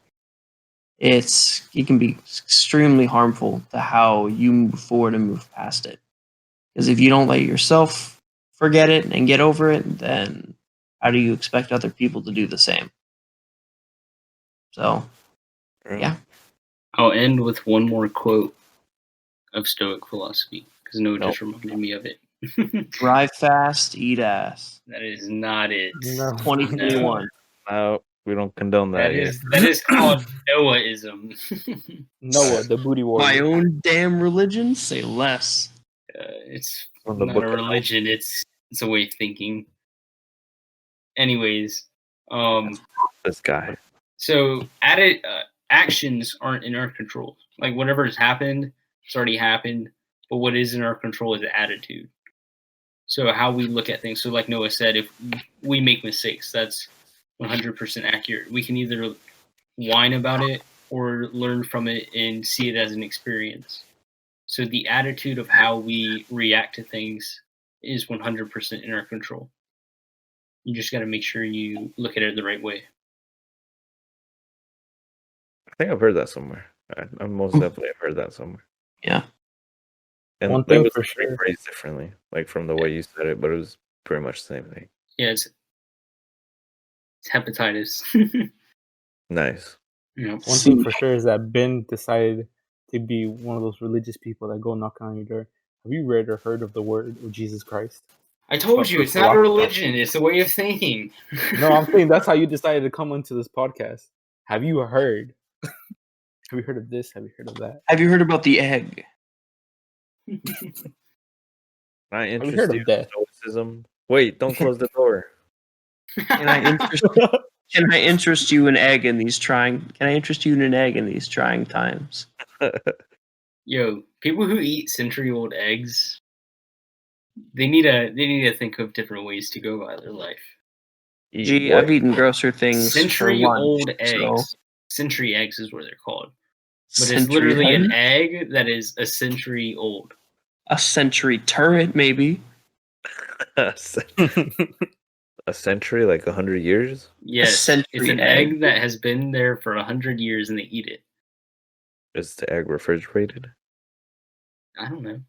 Speaker 4: It can be extremely harmful to how you move forward and move past it. Because if you don't let yourself forget it and get over it, then how do you expect other people to do the same? So, yeah.
Speaker 2: I'll end with one more quote of Stoic philosophy, because Noah just reminded me of it.
Speaker 4: Drive fast, eat ass.
Speaker 2: That is not it.
Speaker 3: No.
Speaker 4: 2021.
Speaker 1: No, we don't condone that yet.
Speaker 2: That is called Noahism.
Speaker 3: Noah, the booty warrior.
Speaker 4: My own damn religion? Say less.
Speaker 2: It's
Speaker 1: From the
Speaker 2: not
Speaker 1: book
Speaker 2: a
Speaker 1: of
Speaker 2: religion. It's a way of thinking. Anyways,
Speaker 1: this guy.
Speaker 2: so actions aren't in our control. Like whatever has happened, it's already happened. But what is in our control is attitude. So how we look at things. So like Noah said, if we make mistakes, that's 100% accurate. We can either whine about it or learn from it and see it as an experience. So the attitude of how we react to things is 100% in our control. You just got to make sure you look at it the right way.
Speaker 5: I think I've heard that somewhere. I most definitely have heard that somewhere.
Speaker 4: Yeah.
Speaker 5: And
Speaker 3: One
Speaker 5: it
Speaker 3: thing
Speaker 5: was
Speaker 3: for
Speaker 5: like
Speaker 3: sure.
Speaker 5: rephrased differently, like from the way you said it, but it was pretty much the same thing.
Speaker 2: Yeah, it's hepatitis.
Speaker 5: Nice.
Speaker 2: You know,
Speaker 3: One thing for sure is that Ben decided to be one of those religious people that go knocking on your door. Have you read or heard of the word of Jesus Christ?
Speaker 2: I told
Speaker 3: But
Speaker 2: you,
Speaker 3: for
Speaker 2: it's not a
Speaker 3: philosophy.
Speaker 2: religion. It's a way of thinking.
Speaker 3: No, I'm saying that's how you decided to come into this podcast. Have you heard? Have you heard of this? Have you heard of that?
Speaker 4: Have you heard about the egg?
Speaker 5: Can I
Speaker 3: Have you
Speaker 5: interest
Speaker 3: heard
Speaker 5: you
Speaker 3: of
Speaker 5: in
Speaker 3: death?
Speaker 5: stoicism? Wait, don't close the door.
Speaker 4: Can I interest? Can I interest you in egg in these trying? Can I interest you in an egg in these trying times?
Speaker 2: Yo, people who eat century-old eggs, they need to think of different ways to go about their life.
Speaker 5: Eat
Speaker 4: Gee,
Speaker 5: what?
Speaker 4: I've eaten grosser things for
Speaker 2: Century-old
Speaker 4: lunch.
Speaker 2: eggs.
Speaker 4: So
Speaker 2: Century eggs is what they're called. But it's literally an egg that is a century old.
Speaker 4: a century turret, maybe.
Speaker 5: A century, like 100 years?
Speaker 2: Yes,
Speaker 4: century
Speaker 2: it's an
Speaker 4: egg.
Speaker 2: egg that has been there for 100 years and they eat it.
Speaker 5: Is the egg refrigerated?
Speaker 2: I don't know.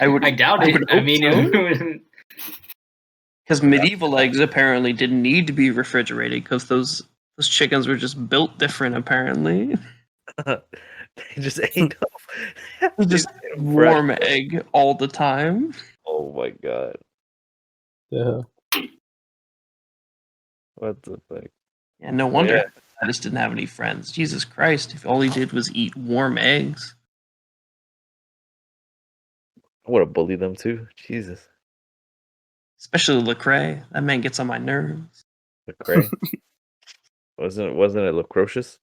Speaker 4: I
Speaker 2: doubt
Speaker 4: I
Speaker 2: it.
Speaker 4: would
Speaker 2: I
Speaker 4: hope
Speaker 2: mean,
Speaker 4: Because medieval eggs apparently didn't need to be refrigerated because those chickens were just built different. Apparently,
Speaker 5: They just ate them.
Speaker 4: just
Speaker 5: They ate them
Speaker 4: warm
Speaker 5: fresh.
Speaker 4: egg all the time.
Speaker 5: Oh my god.
Speaker 3: Yeah.
Speaker 5: What the fuck?
Speaker 4: Yeah, no wonder
Speaker 5: Yeah.
Speaker 4: I just didn't have any friends. Jesus Christ! If all he did was eat warm eggs.
Speaker 5: I would have bullied them too. Jesus.
Speaker 4: Especially Lecrae. That man gets on my nerves.
Speaker 5: LaCrae. wasn't it Lacrocious?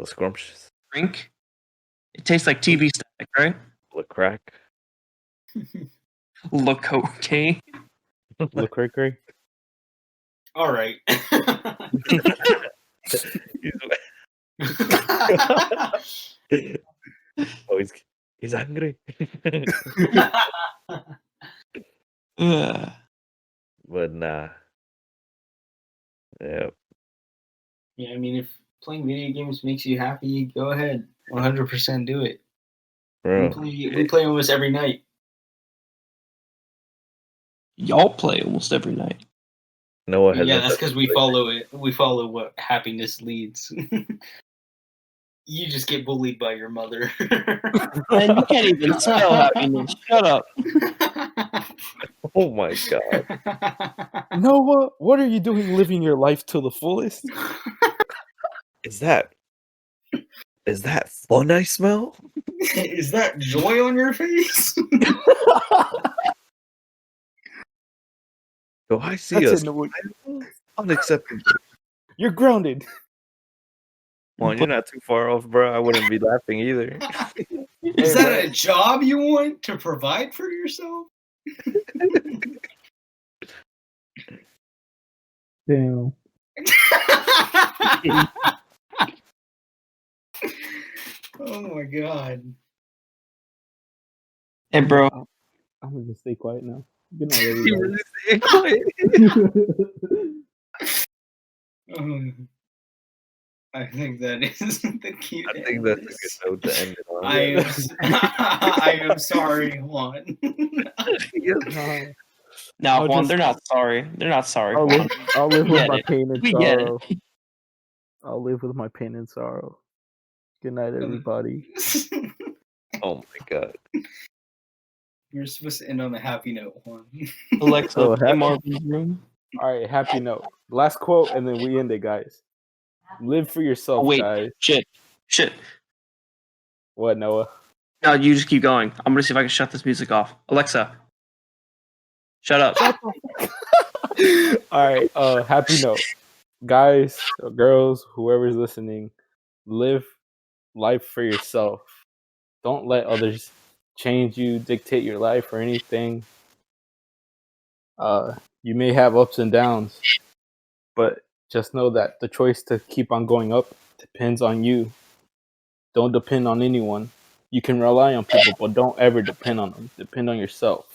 Speaker 5: Scrumptious?
Speaker 4: Drink. It tastes like TV static, right?
Speaker 5: Lacrack?
Speaker 4: Lococaine.
Speaker 3: Look, cray.
Speaker 2: all right.
Speaker 5: Oh, he's hungry.
Speaker 4: Ugh.
Speaker 5: But nah. Yeah.
Speaker 2: Yeah, I mean, if playing video games makes you happy, go ahead. 100% do it.
Speaker 5: Bro.
Speaker 2: We play almost every night.
Speaker 4: Y'all play almost every night.
Speaker 5: Noah has
Speaker 2: Yeah, that's because we follow it. We follow what happiness leads. You just get bullied by your mother.
Speaker 4: Man, you can't even spell happiness. Shut up.
Speaker 5: Oh my god.
Speaker 3: Noah, what are you doing living your life to the fullest?
Speaker 5: Is that fun I smell?
Speaker 2: Is that joy on your face?
Speaker 5: Do I see
Speaker 3: That's
Speaker 5: us?
Speaker 3: it, Noah.
Speaker 5: Unacceptable.
Speaker 3: You're grounded.
Speaker 5: Come on, you're not too far off, bro. I wouldn't be laughing either.
Speaker 2: Is that a job you want to provide for yourself?
Speaker 3: Damn.
Speaker 2: Oh my god.
Speaker 4: Hey, bro.
Speaker 3: I'm gonna just stay quiet now. Good night,
Speaker 5: You
Speaker 3: everybody.
Speaker 5: really say it quiet.
Speaker 2: I think that is the key.
Speaker 5: I think that's a good note to end it on.
Speaker 2: I am sorry, Juan.
Speaker 4: No,
Speaker 3: I'll
Speaker 4: Juan,
Speaker 3: just-
Speaker 4: they're not sorry. They're not sorry.
Speaker 3: I'll
Speaker 4: Juan.
Speaker 3: live
Speaker 4: We
Speaker 3: with
Speaker 4: get
Speaker 3: my
Speaker 4: it.
Speaker 3: pain and
Speaker 4: We get it.
Speaker 3: sorrow. I'll live with my pain and sorrow. Good night, everybody.
Speaker 5: Oh my god.
Speaker 2: You're supposed to end on a happy note, Juan.
Speaker 4: Alexa,
Speaker 3: Oh,
Speaker 4: play
Speaker 3: happy-
Speaker 4: Marvin's Room.
Speaker 3: All right, happy note. Last quote, and then we end it, guys. Live for yourself,
Speaker 4: Oh, wait.
Speaker 3: guys.
Speaker 4: Shit.
Speaker 3: What, Noah?
Speaker 4: No, you just keep going. I'm gonna see if I can shut this music off. Alexa, shut up.
Speaker 3: All right, happy note. Guys, or girls, whoever's listening, live life for yourself. Don't let others change you, dictate your life, or anything. You may have ups and downs, but just know that the choice to keep on going up depends on you. Don't depend on anyone. You can rely on people, but don't ever depend on them. Depend on yourself.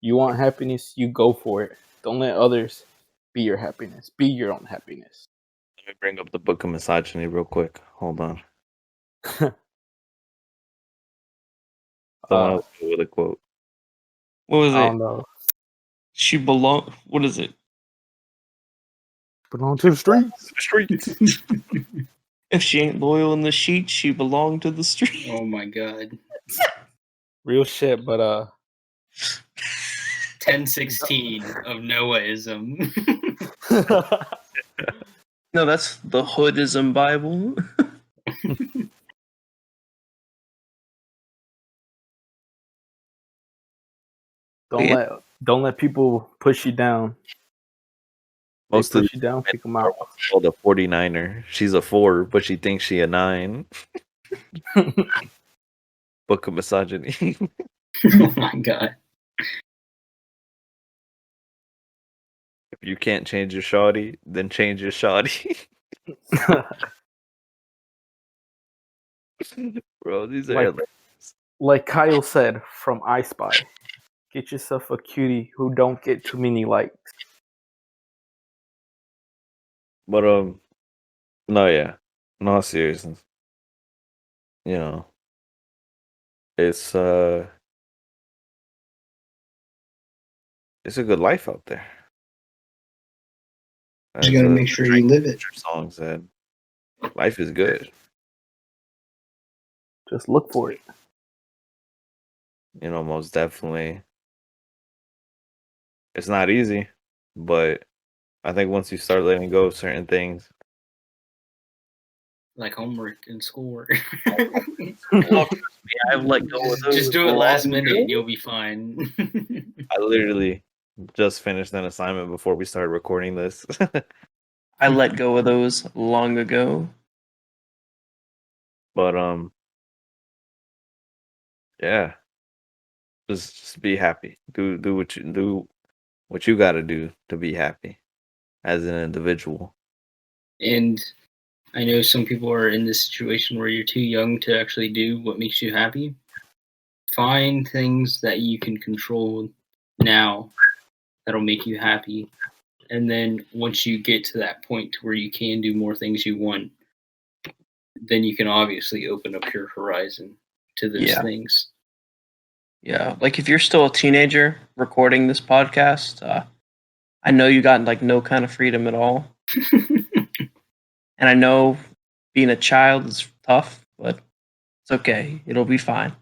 Speaker 3: You want happiness, you go for it. Don't let others be your happiness. Be your own happiness.
Speaker 5: Let me bring up the book of misogyny real quick. Hold on. Someone else go with a quote.
Speaker 4: What was
Speaker 3: I
Speaker 4: it?
Speaker 3: don't know.
Speaker 4: She belong. What is it?
Speaker 3: Belong to the streets.
Speaker 5: The streets.
Speaker 4: If she ain't loyal in the sheets, she belong to the street.
Speaker 2: Oh my god.
Speaker 3: Real shit, but
Speaker 2: 1016 of Noahism.
Speaker 4: No, that's the Hoodism Bible.
Speaker 3: don't let people push you down.
Speaker 5: Most
Speaker 3: They
Speaker 5: of
Speaker 3: push you down, kick them out.
Speaker 5: called a 49er. She's a 4, but she thinks she a 9. Book of misogyny.
Speaker 2: Oh my god.
Speaker 5: If you can't change your shawty, then change your shawty. Bro, these are
Speaker 3: Like Kyle said from I Spy, get yourself a cutie who don't get too many likes.
Speaker 5: But no, yeah, in all seriousness, you know, it's a good life out there.
Speaker 2: You gotta make sure you live it.
Speaker 5: Song said, life is good.
Speaker 3: Just look for it.
Speaker 5: You know, most definitely. It's not easy, but I think once you start letting go of certain things,
Speaker 2: Like homework and schoolwork.
Speaker 4: I've let go of those.
Speaker 2: Just do it last minute and you'll be fine.
Speaker 5: I literally just finished an assignment before we started recording this.
Speaker 4: I let go of those long ago.
Speaker 5: But yeah, just be happy. Do what you got to do to be happy as an individual.
Speaker 2: And I know some people are in this situation where you're too young to actually do what makes you happy. Find things that you can control now that'll make you happy. And then once you get to that point where you can do more things you want, then you can obviously open up your horizon to those things.
Speaker 4: Yeah, like if you're still a teenager recording this podcast, I know you got like no kind of freedom at all. And I know being a child is tough, but it's okay. It'll be fine.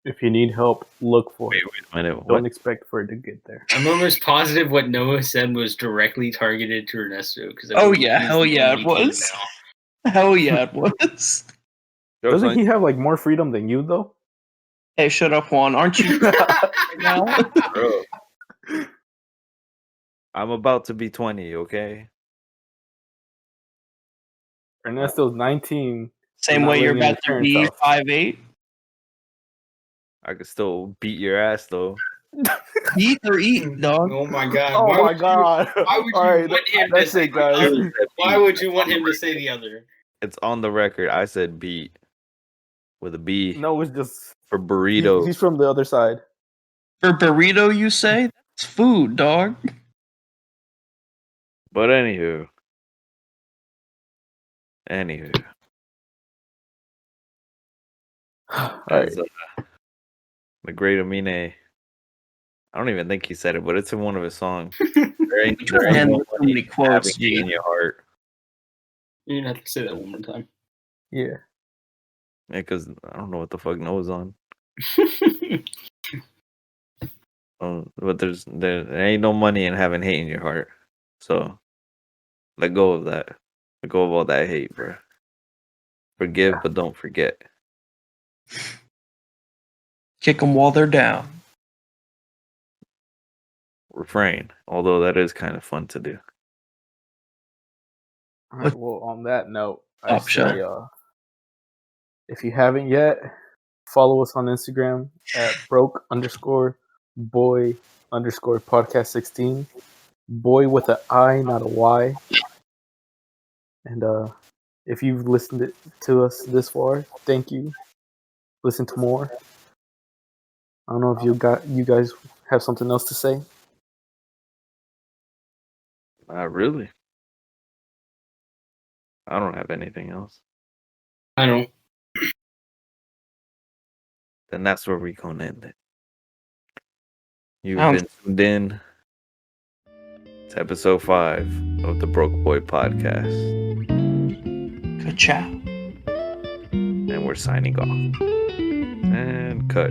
Speaker 3: If you need help, look for it.
Speaker 5: Wait a minute.
Speaker 3: Don't expect for it to get there.
Speaker 2: I'm almost positive what Noah said was directly targeted to Ernesto.
Speaker 4: Hell yeah, it was. Hell yeah, it was.
Speaker 3: Doesn't he have like more freedom than you though?
Speaker 4: Hey, shut up, Juan. Aren't you?
Speaker 5: Bro, I'm about to be 20, okay?
Speaker 3: Ernesto's 19.
Speaker 4: Same way you're about to be 5'8".
Speaker 5: I could still beat your ass though.
Speaker 4: Eat or eat, dog.
Speaker 2: Oh my god.
Speaker 3: Oh my god.
Speaker 2: Why would you want him to say the other? Why would you want him to say the other?
Speaker 5: It's on the record. I said beat with a B.
Speaker 3: No, it's just
Speaker 5: for burrito.
Speaker 3: He's from the other side.
Speaker 4: For burrito, you say? That's food, dog.
Speaker 5: But anywho.
Speaker 3: All right.
Speaker 5: The great Amine. I don't even think he said it, but it's in one of his songs. There ain't
Speaker 4: so many quotes
Speaker 5: in your heart.
Speaker 2: You're gonna have to say that one more time.
Speaker 3: Yeah.
Speaker 5: Because I don't know what the fuck Noah's on. But there ain't no money in having hate in your heart. So let go of that. Let go of all that hate, bro. Forgive, but don't forget.
Speaker 4: Kick them while they're down.
Speaker 5: Refrain. Although that is kind of fun to do.
Speaker 3: All right, well, on that note, I say, if you haven't yet, follow us on Instagram at broke_boi_podcast 16. Boy with an I, not a Y. And if you've listened to us this far, thank you. Listen to more. I don't know if you guys have something else to say.
Speaker 5: Not really. I don't have anything else.
Speaker 2: I don't.
Speaker 5: Then that's where we gonna end it. You've
Speaker 4: Sounds-
Speaker 5: been tuned in to episode 5 of the Broke Boi Podcast,
Speaker 4: Ka-chow.
Speaker 5: and we're signing off. And cut.